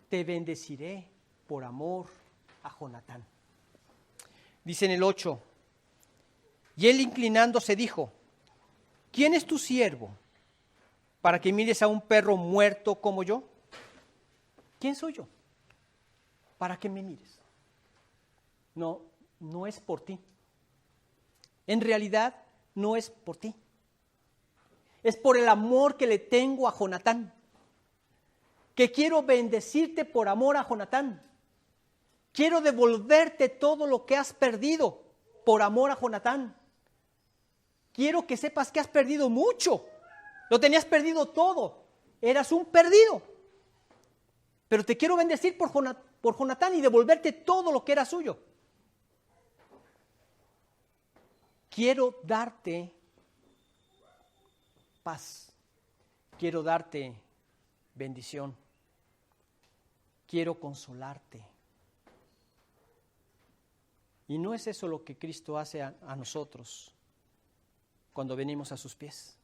te bendeciré por amor a Jonatán. Dice en el 8, y él inclinándose dijo, ¿quién es tu siervo para que mires a un perro muerto como yo? ¿Quién soy yo para que me mires? No, no es por ti. En realidad no es por ti. Es por el amor que le tengo a Jonatán. Que quiero bendecirte por amor a Jonatán. Quiero devolverte todo lo que has perdido por amor a Jonatán. Quiero que sepas que has perdido mucho. Lo tenías perdido todo. Eras un perdido. Pero te quiero bendecir por Jonatán y devolverte todo lo que era suyo. Quiero darte paz. Quiero darte bendición. Quiero consolarte. Y no es eso lo que Cristo hace a nosotros cuando venimos a sus pies.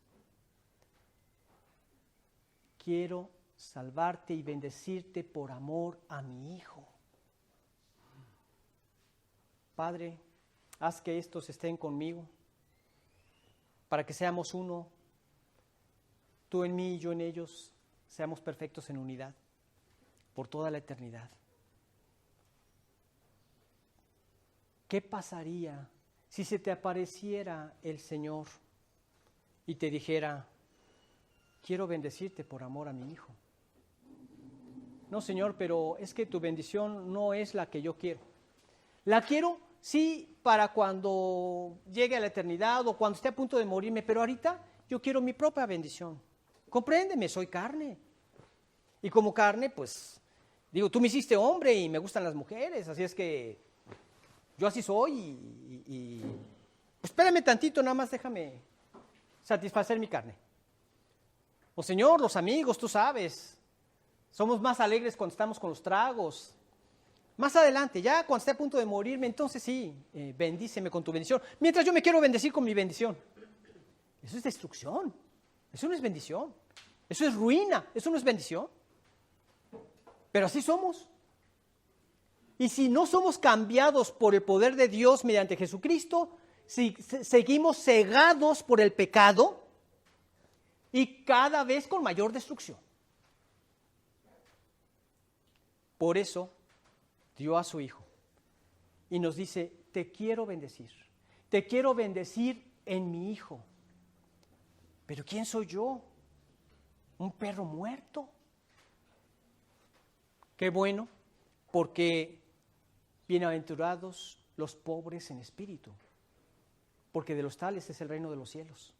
Quiero salvarte y bendecirte por amor a mi Hijo. Padre, haz que estos estén conmigo para que seamos uno, tú en mí y yo en ellos, seamos perfectos en unidad por toda la eternidad. ¿Qué pasaría si se te apareciera el Señor y te dijera, quiero bendecirte por amor a mi Hijo? No, Señor, pero es que tu bendición no es la que yo quiero. La quiero, sí, para cuando llegue a la eternidad o cuando esté a punto de morirme, pero ahorita yo quiero mi propia bendición. Compréndeme, soy carne. Y como carne, pues, digo, tú me hiciste hombre y me gustan las mujeres, así es que yo así soy y pues espérame tantito, nada más déjame satisfacer mi carne. O Señor, los amigos, tú sabes, somos más alegres cuando estamos con los tragos. Más adelante, ya cuando esté a punto de morirme, entonces sí, bendíceme con tu bendición. Mientras yo me quiero bendecir con mi bendición. Eso es destrucción, eso no es bendición, eso es ruina, eso no es bendición. Pero así somos. Y si no somos cambiados por el poder de Dios mediante Jesucristo, si seguimos cegados por el pecado y cada vez con mayor destrucción. Por eso dio a su Hijo y nos dice, te quiero bendecir en mi Hijo. Pero ¿quién soy yo? ¿Un perro muerto? Qué bueno, porque bienaventurados los pobres en espíritu, porque de los tales es el reino de los cielos.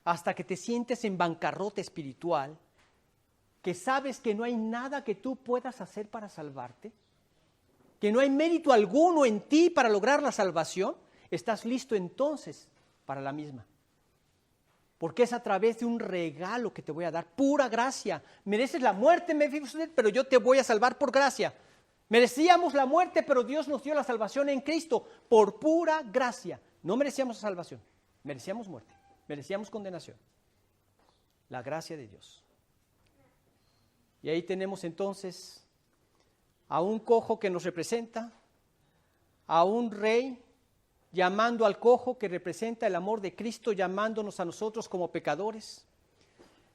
Hasta que te sientes en bancarrota espiritual, que sabes que no hay nada que tú puedas hacer para salvarte, que no hay mérito alguno en ti para lograr la salvación, estás listo entonces para la misma. Porque es a través de un regalo que te voy a dar, pura gracia. Mereces la muerte, Mefiboset, pero yo te voy a salvar por gracia. Merecíamos la muerte, pero Dios nos dio la salvación en Cristo por pura gracia. No merecíamos la salvación, merecíamos muerte, merecíamos condenación. La gracia de Dios. Y ahí tenemos entonces a un cojo que nos representa, a un rey llamando al cojo que representa el amor de Cristo, llamándonos a nosotros como pecadores.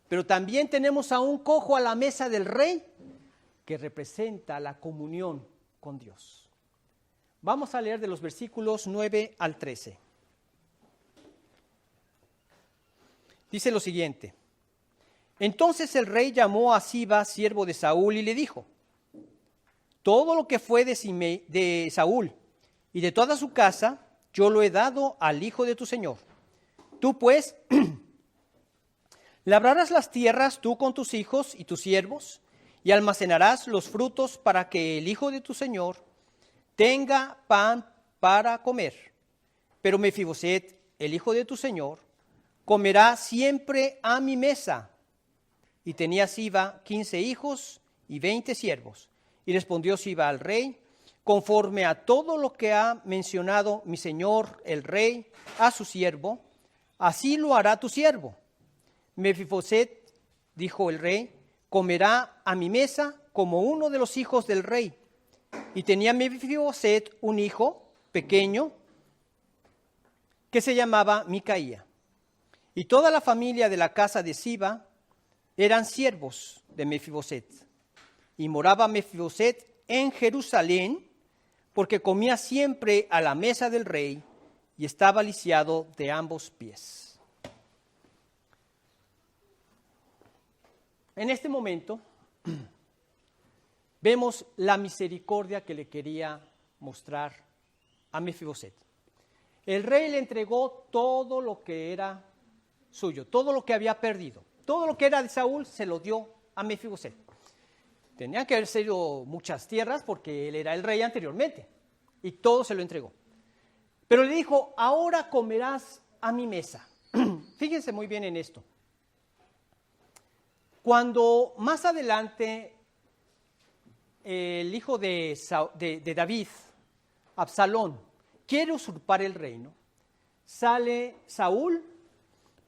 Pero también tenemos a un cojo a la mesa del rey que representa la comunión con Dios. Vamos a leer de los versículos 9 al 13. Dice lo siguiente: entonces el rey llamó a Siba, siervo de Saúl, y le dijo: todo lo que fue de Saúl y de toda su casa, yo lo he dado al hijo de tu señor. Tú pues labrarás las tierras tú con tus hijos y tus siervos, y almacenarás los frutos para que el hijo de tu señor tenga pan para comer. Pero Mefiboset, el hijo de tu señor, comerá siempre a mi mesa. Y tenía Siba 15 hijos y 20 siervos. Y respondió Siba al rey: conforme a todo lo que ha mencionado mi señor el rey a su siervo, así lo hará tu siervo. Mefiboset, dijo el rey, comerá a mi mesa como uno de los hijos del rey. Y tenía Mefiboset un hijo pequeño que se llamaba Micaía. Y toda la familia de la casa de Siba eran siervos de Mefiboset. Y moraba Mefiboset en Jerusalén, porque comía siempre a la mesa del rey y estaba lisiado de ambos pies. En este momento vemos la misericordia que le quería mostrar a Mefiboset. El rey le entregó todo lo que era suyo, todo lo que había perdido. Todo lo que era de Saúl se lo dio a Mefiboset. Tenía que haber sido muchas tierras porque él era el rey anteriormente y todo se lo entregó. Pero le dijo, ahora comerás a mi mesa. Fíjense muy bien en esto. Cuando más adelante el hijo de David, Absalón, quiere usurpar el reino, sale Saúl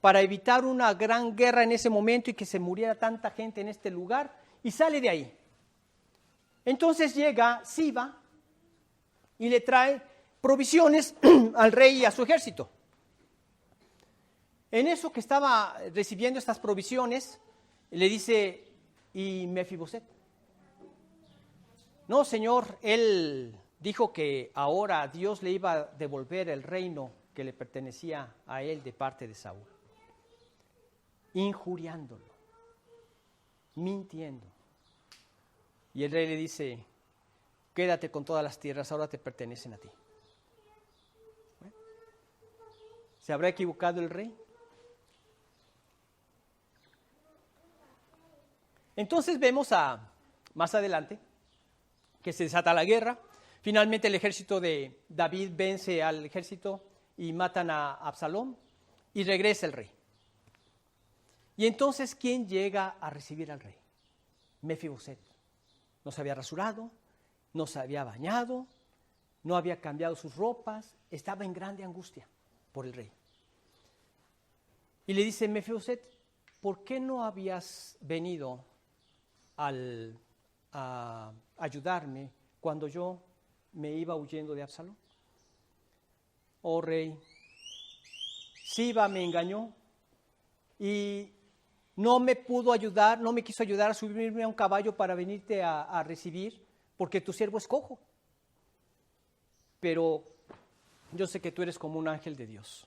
para evitar una gran guerra en ese momento y que se muriera tanta gente en este lugar, y sale de ahí. Entonces llega Siba y le trae provisiones al rey y a su ejército. En eso que estaba recibiendo estas provisiones, le dice, ¿y Mefiboset? No, señor, él dijo que ahora Dios le iba a devolver el reino que le pertenecía a él de parte de Saúl. Injuriándolo, mintiendo. Y el rey le dice, quédate con todas las tierras, ahora te pertenecen a ti. ¿Se habrá equivocado el rey? Entonces vemos más adelante que se desata la guerra. Finalmente el ejército de David vence al ejército y matan a Absalón y regresa el rey. Y entonces, ¿quién llega a recibir al rey? Mefiboset. No se había rasurado, no se había bañado, no había cambiado sus ropas, estaba en grande angustia por el rey. Y le dice, Mefiboset, ¿por qué no habías venido a ayudarme cuando yo me iba huyendo de Absalón? Oh rey, Siba me engañó y no me pudo ayudar, no me quiso ayudar a subirme a un caballo para venirte a recibir, porque tu siervo es cojo. Pero yo sé que tú eres como un ángel de Dios.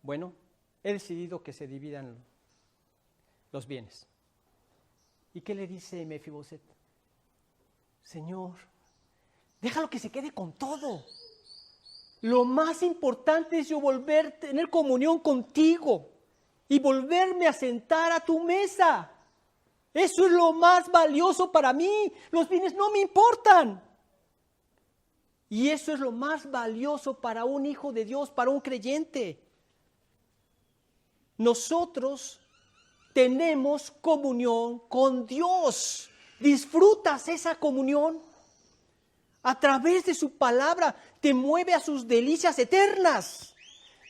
Bueno, he decidido que se dividan los bienes. ¿Y qué le dice Mefiboset? Señor, déjalo que se quede con todo. Lo más importante es yo volver a tener comunión contigo y volverme a sentar a tu mesa. Eso es lo más valioso para mí. Los bienes no me importan. Y eso es lo más valioso para un hijo de Dios, para un creyente. Nosotros tenemos comunión con Dios. ¿Disfrutas esa comunión? A través de su palabra te mueve a sus delicias eternas.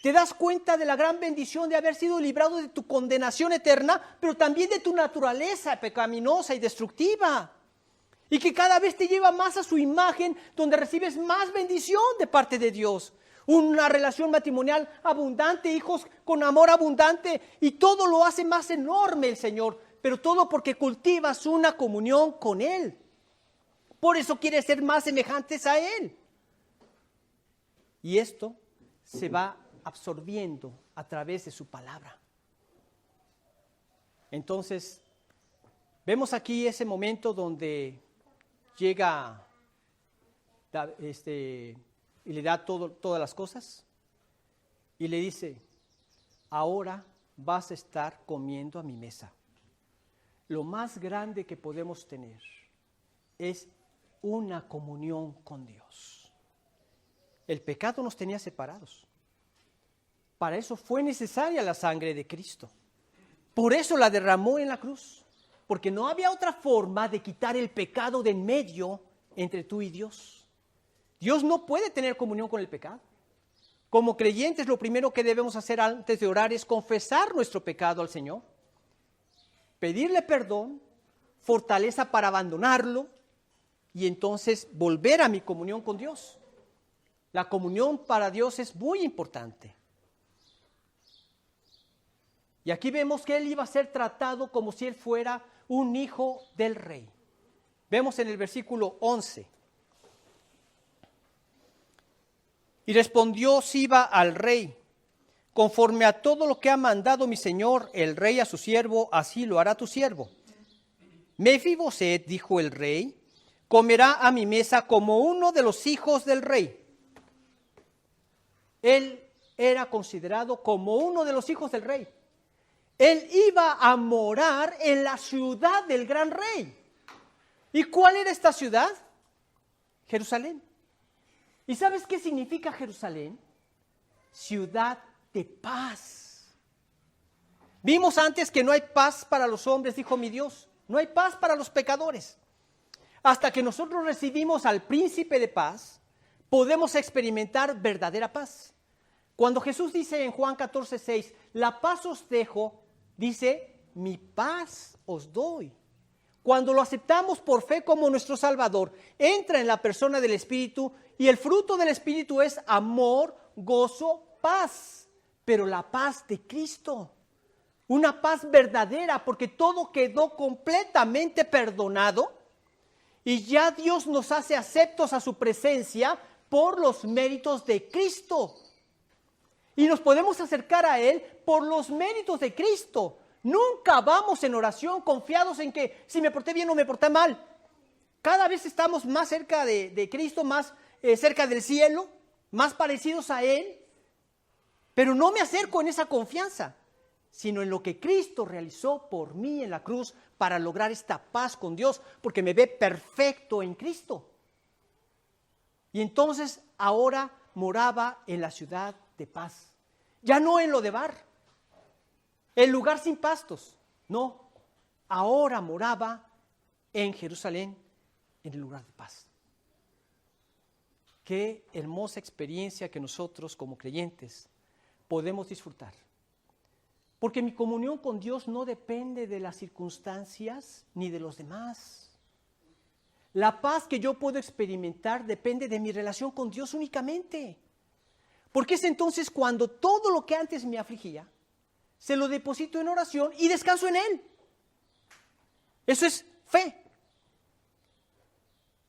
Te das cuenta de la gran bendición de haber sido librado de tu condenación eterna, pero también de tu naturaleza pecaminosa y destructiva. Y que cada vez te lleva más a su imagen, donde recibes más bendición de parte de Dios. Una relación matrimonial abundante, hijos con amor abundante, y todo lo hace más enorme el Señor, pero todo porque cultivas una comunión con Él. Por eso quieres ser más semejantes a Él. Y esto se va absorbiendo a través de su palabra. Entonces, vemos aquí ese momento donde llega y le da todas las cosas y le dice, ahora vas a estar comiendo a mi mesa. Lo más grande que podemos tener es una comunión con Dios. El pecado nos tenía separados. Para eso fue necesaria la sangre de Cristo. Por eso la derramó en la cruz. Porque no había otra forma de quitar el pecado de en medio entre tú y Dios. Dios no puede tener comunión con el pecado. Como creyentes, lo primero que debemos hacer antes de orar es confesar nuestro pecado al Señor, pedirle perdón, fortaleza para abandonarlo y entonces volver a mi comunión con Dios. La comunión para Dios es muy importante. Y aquí vemos que él iba a ser tratado como si él fuera un hijo del rey. Vemos en el versículo 11. Y respondió Siba al rey: conforme a todo lo que ha mandado mi señor el rey a su siervo, así lo hará tu siervo. Mefiboset, dijo el rey, comerá a mi mesa como uno de los hijos del rey. Él era considerado como uno de los hijos del rey. Él iba a morar en la ciudad del gran rey. ¿Y cuál era esta ciudad? Jerusalén. ¿Y sabes qué significa Jerusalén? Ciudad de paz. Vimos antes que no hay paz para los hombres, dijo mi Dios. No hay paz para los pecadores. Hasta que nosotros recibimos al príncipe de paz, podemos experimentar verdadera paz. Cuando Jesús dice en Juan 14:6, la paz os dejo, dice, mi paz os doy. Cuando lo aceptamos por fe como nuestro Salvador, entra en la persona del Espíritu y el fruto del Espíritu es amor, gozo, paz. Pero la paz de Cristo, una paz verdadera, porque todo quedó completamente perdonado y ya Dios nos hace aceptos a su presencia por los méritos de Cristo. Y nos podemos acercar a Él por los méritos de Cristo. Nunca vamos en oración confiados en que si me porté bien o me porté mal. Cada vez estamos más cerca de Cristo, más cerca del cielo, más parecidos a Él. Pero no me acerco en esa confianza, sino en lo que Cristo realizó por mí en la cruz para lograr esta paz con Dios, porque me ve perfecto en Cristo. Y entonces ahora moraba en la ciudad de paz. Ya no en Lodebar, el lugar sin pastos. No, ahora moraba en Jerusalén, en el lugar de paz. Qué hermosa experiencia que nosotros como creyentes podemos disfrutar. Porque mi comunión con Dios no depende de las circunstancias ni de los demás. La paz que yo puedo experimentar depende de mi relación con Dios únicamente. Porque es entonces cuando todo lo que antes me afligía, se lo deposito en oración y descanso en Él. Eso es fe.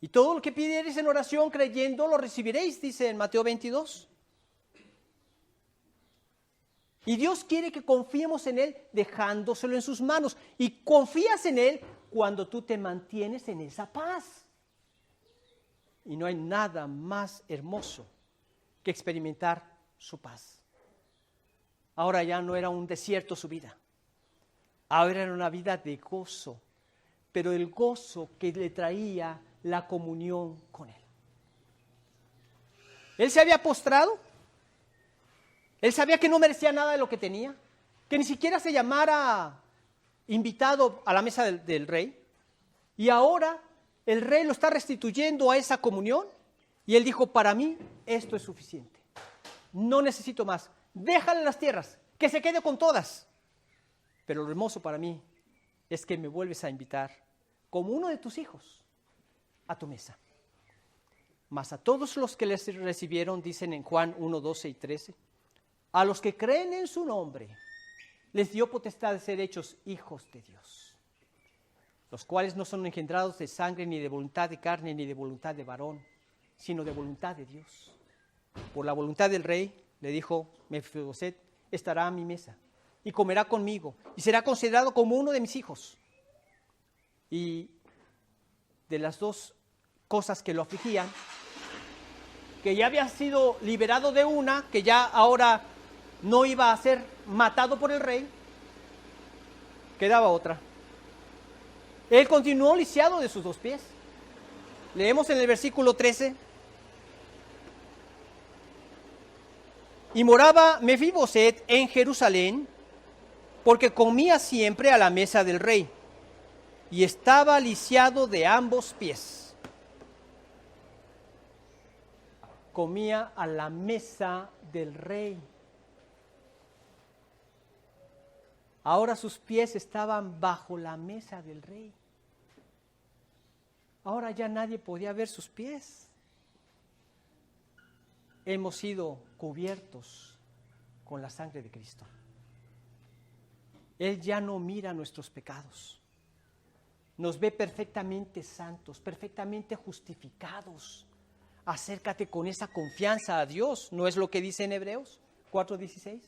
Y todo lo que pidiereis en oración creyendo lo recibiréis, dice en Mateo 22. Y Dios quiere que confiemos en Él dejándoselo en sus manos. Y confías en Él cuando tú te mantienes en esa paz. Y no hay nada más hermoso que experimentar su paz. Ahora ya no era un desierto su vida. Ahora era una vida de gozo. Pero el gozo que le traía la comunión con Él. Él se había postrado. Él sabía que no merecía nada de lo que tenía, que ni siquiera se llamara invitado a la mesa del rey. Y ahora el rey lo está restituyendo a esa comunión y él dijo, para mí esto es suficiente. No necesito más. Déjale las tierras, que se quede con todas. Pero lo hermoso para mí es que me vuelves a invitar como uno de tus hijos a tu mesa. Mas a todos los que les recibieron, dicen en Juan 1, 12 y 13, a los que creen en su nombre, les dio potestad de ser hechos hijos de Dios, los cuales no son engendrados de sangre, ni de voluntad de carne, ni de voluntad de varón, sino de voluntad de Dios. Por la voluntad del rey, le dijo Mefiboset, estará a mi mesa, y comerá conmigo, y será considerado como uno de mis hijos. Y de las dos cosas que lo afligían, que ya había sido liberado de una, que ya ahora no iba a ser matado por el rey, quedaba otra. Él continuó lisiado de sus dos pies. Leemos en el versículo 13. Y moraba Mefiboset en Jerusalén, porque comía siempre a la mesa del rey, y estaba lisiado de ambos pies. comía a la mesa del rey. Ahora sus pies estaban bajo la mesa del rey. Ahora ya nadie podía ver sus pies. Hemos sido cubiertos con la sangre de Cristo. Él ya no mira nuestros pecados. Nos ve perfectamente santos, perfectamente justificados. Acércate con esa confianza a Dios. ¿No es lo que dice en Hebreos 4:16?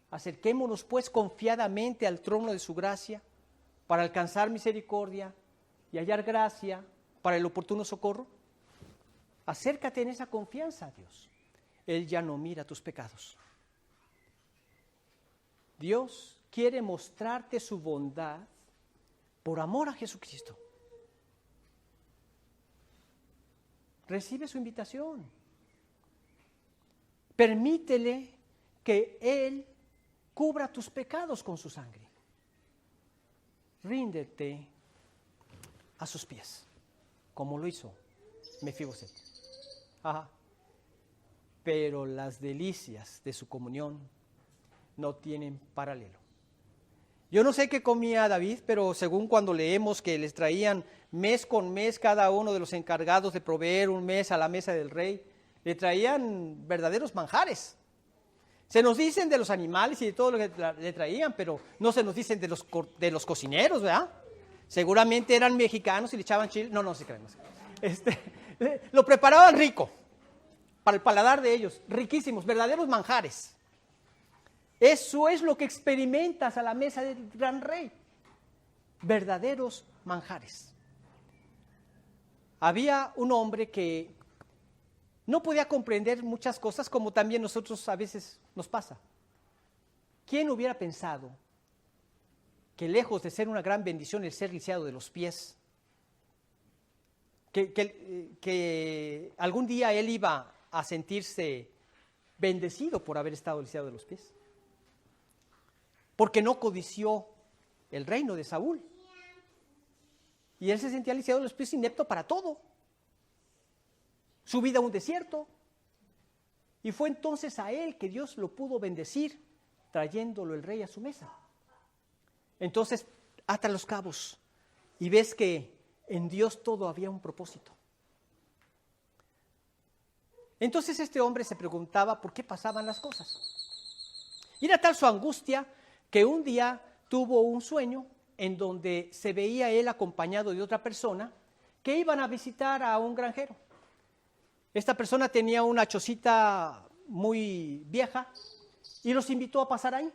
Acerquémonos pues confiadamente al trono de su gracia para alcanzar misericordia y hallar gracia para el oportuno socorro. Acércate en esa confianza a Dios. Él ya no mira tus pecados. Dios quiere mostrarte su bondad por amor a Jesucristo. Recibe su invitación. Permítele que Él cubra tus pecados con su sangre. Ríndete a sus pies, como lo hizo Mefiboset. Ajá. Pero las delicias de su comunión no tienen paralelo. Yo no sé qué comía David, pero según cuando leemos que les traían mes con mes cada uno de los encargados de proveer un mes a la mesa del rey, le traían verdaderos manjares. Se nos dicen de los animales y de todo lo que le traían, pero no se nos dicen de los cocineros, ¿verdad? Seguramente eran mexicanos y le echaban chile. No se crean. Lo preparaban rico, para el paladar de ellos, riquísimos, verdaderos manjares. Eso es lo que experimentas a la mesa del gran rey, verdaderos manjares. Había un hombre que no podía comprender muchas cosas, como también nosotros a veces nos pasa. ¿Quién hubiera pensado que lejos de ser una gran bendición el ser lisiado de los pies, que algún día él iba a sentirse bendecido por haber estado lisiado de los pies? Porque no codició el reino de Saúl. Y él se sentía lisiado de los pies, inepto para todo. Su vida un desierto. Y fue entonces a él que Dios lo pudo bendecir, trayéndolo el rey a su mesa. Entonces, ata los cabos y ves que en Dios todo había un propósito. Entonces este hombre se preguntaba por qué pasaban las cosas. Y era tal su angustia que un día tuvo un sueño en donde se veía él acompañado de otra persona que iban a visitar a un granjero. Esta persona tenía una chocita muy vieja y los invitó a pasar ahí.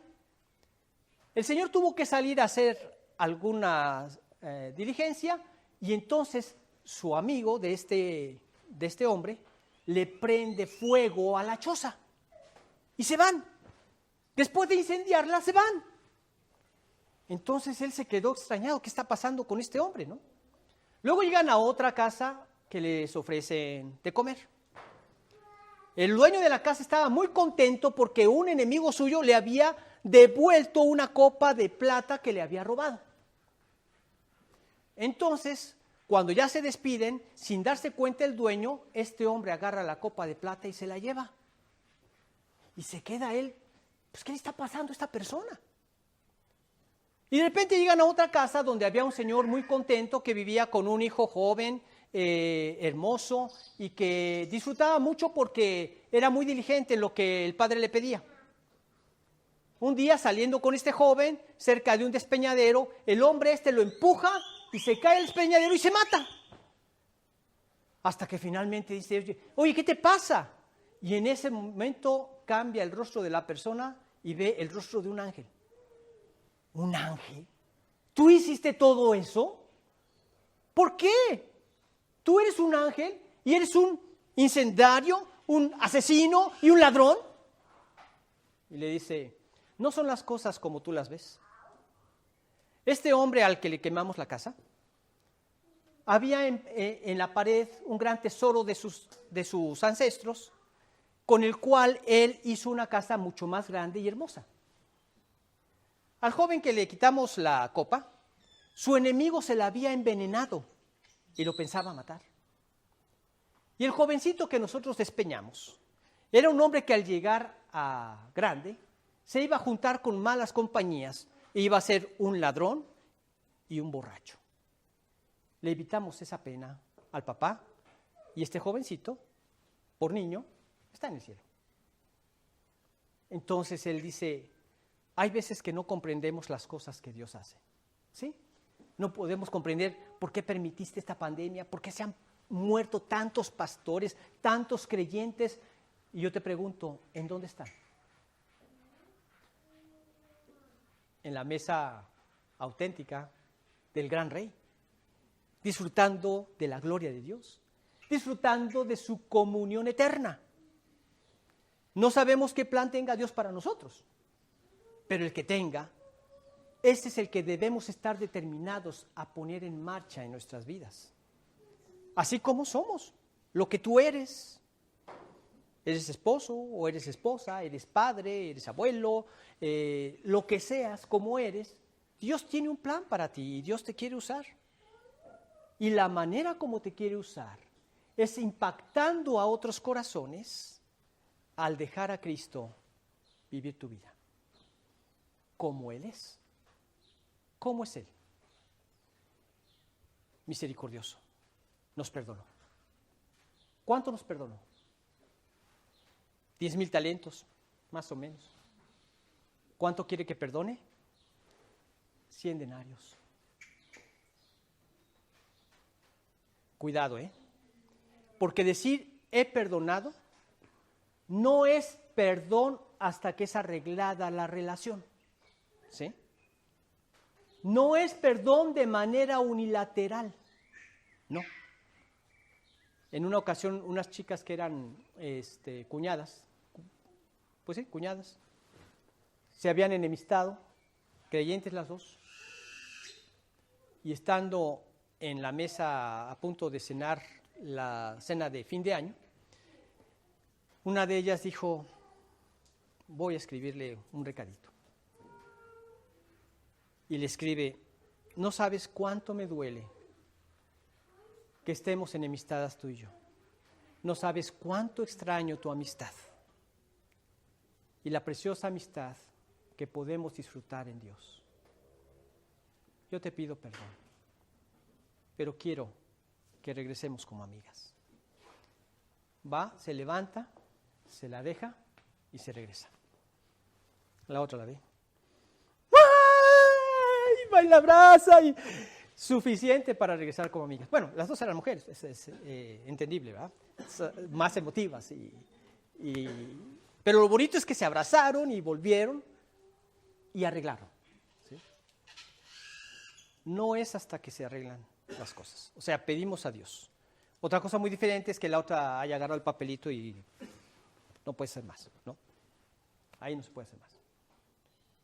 El señor tuvo que salir a hacer alguna diligencia y entonces su amigo de este hombre le prende fuego a la choza y se van. Después de incendiarla, se van. Entonces él se quedó extrañado. ¿Qué está pasando con este hombre, no? Luego llegan a otra casa que les ofrecen de comer. El dueño de la casa estaba muy contento porque un enemigo suyo le había devuelto una copa de plata que le había robado. Entonces, cuando ya se despiden, sin darse cuenta el dueño, este hombre agarra la copa de plata y se la lleva. Y se queda él, pues, ¿qué le está pasando a esta persona? Y de repente llegan a otra casa donde había un señor muy contento que vivía con un hijo joven, hermoso, y que disfrutaba mucho porque era muy diligente en lo que el padre le pedía. Un día, saliendo con este joven cerca de un despeñadero, el hombre lo empuja y se cae el despeñadero y se mata. Hasta que finalmente dice, oye, ¿qué te pasa? Y en ese momento cambia el rostro de la persona y ve el rostro de un ángel. ¿Un ángel? ¿Tú hiciste todo eso? ¿Por qué? ¿Tú eres un ángel y eres un incendiario, un asesino y un ladrón? Y le dice, no son las cosas como tú las ves. Este hombre al que le quemamos la casa, había en la pared un gran tesoro de sus ancestros, con el cual él hizo una casa mucho más grande y hermosa. Al joven que le quitamos la copa, su enemigo se la había envenenado y lo pensaba matar. Y Y el jovencito que nosotros despeñamos era un hombre que al llegar a grande se iba a juntar con malas compañías e iba a ser un ladrón y un borracho. Le evitamos esa pena al papá y este jovencito, por niño, está en el cielo. Entonces él dice, hay veces que no comprendemos las cosas que Dios hace, ¿sí? No podemos comprender por qué permitiste esta pandemia, por qué se han muerto tantos pastores, tantos creyentes. Y yo te pregunto, ¿en dónde están? En la mesa auténtica del gran rey, disfrutando de la gloria de Dios, disfrutando de su comunión eterna. No sabemos qué plan tenga Dios para nosotros, pero el que tenga, ese es el que debemos estar determinados a poner en marcha en nuestras vidas. Así como somos, lo que tú eres. Eres esposo o eres esposa, eres padre, eres abuelo, lo que seas, como eres, Dios tiene un plan para ti y Dios te quiere usar. Y la manera como te quiere usar es impactando a otros corazones al dejar a Cristo vivir tu vida. Como Él es. ¿Cómo es Él? Misericordioso. Nos perdonó. ¿Cuánto nos perdonó? 10,000 talentos, más o menos. ¿Cuánto quiere que perdone? 100 denarios. Cuidado, porque decir he perdonado no es perdón hasta que es arreglada la relación, ¿sí? No es perdón de manera unilateral, no. En una ocasión, unas chicas que eran cuñadas, pues sí, cuñadas, se habían enemistado, creyentes las dos, y estando en la mesa a punto de cenar la cena de fin de año, una de ellas dijo, voy a escribirle un recadito. Y le escribe, no sabes cuánto me duele que estemos enemistadas tú y yo. No sabes cuánto extraño tu amistad y la preciosa amistad que podemos disfrutar en Dios. Yo te pido perdón, pero quiero que regresemos como amigas. Va, se levanta, se la deja y se regresa. La otra la ve. ¡Ay! Va y la abraza y suficiente para regresar como amigas. Bueno, las dos eran mujeres, es entendible, ¿verdad? Más emotivas. Pero lo bonito es que se abrazaron y volvieron y arreglaron. ¿Sí? No es hasta que se arreglan las cosas. O sea, pedimos a Dios. Otra cosa muy diferente es que la otra haya agarrado el papelito y no puede ser más, ¿no? Ahí no se puede hacer más.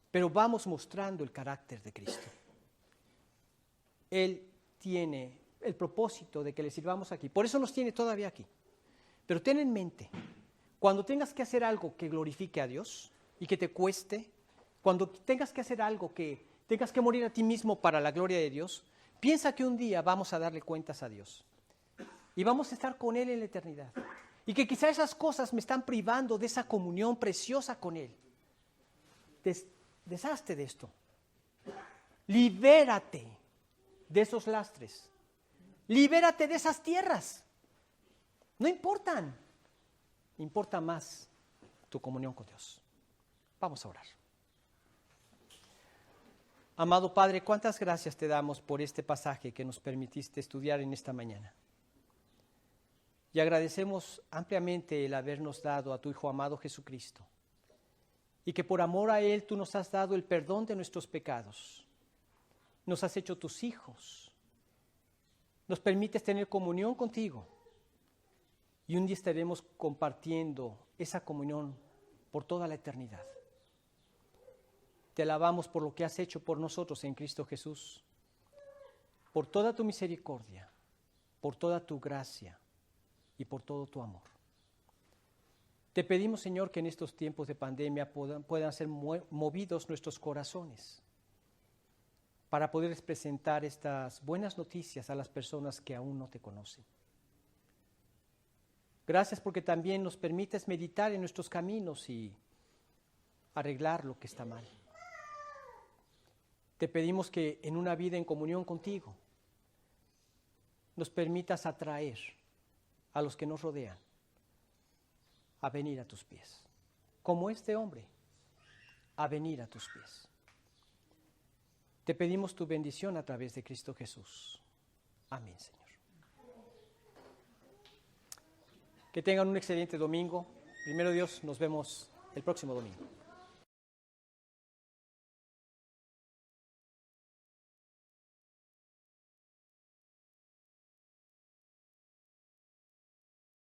Pero vamos mostrando el carácter de Cristo. Él tiene el propósito de que le sirvamos aquí. Por eso nos tiene todavía aquí. Pero ten en mente, cuando tengas que hacer algo que glorifique a Dios y que te cueste, cuando tengas que hacer algo que tengas que morir a ti mismo para la gloria de Dios, piensa que un día vamos a darle cuentas a Dios. Y vamos a estar con Él en la eternidad. Y que quizá esas cosas me están privando de esa comunión preciosa con Él. Deshazte de esto. Libérate de esos lastres. Libérate de esas tierras. No importan. Importa más tu comunión con Dios. Vamos a orar. Amado Padre, cuántas gracias te damos por este pasaje que nos permitiste estudiar en esta mañana. Y agradecemos ampliamente el habernos dado a tu Hijo amado Jesucristo. Y que por amor a Él tú nos has dado el perdón de nuestros pecados. Nos has hecho tus hijos. Nos permites tener comunión contigo. Y un día estaremos compartiendo esa comunión por toda la eternidad. Te alabamos por lo que has hecho por nosotros en Cristo Jesús. Por toda tu misericordia, por toda tu gracia y por todo tu amor. Te pedimos, Señor, que en estos tiempos de pandemia puedan ser movidos nuestros corazones para poderles presentar estas buenas noticias a las personas que aún no te conocen. Gracias porque también nos permites meditar en nuestros caminos y arreglar lo que está mal. Te pedimos que en una vida en comunión contigo nos permitas atraer a los que nos rodean a venir a tus pies, como este hombre, a venir a tus pies. Te pedimos tu bendición a través de Cristo Jesús. Amén, Señor. Que tengan un excelente domingo. Primero Dios, nos vemos el próximo domingo.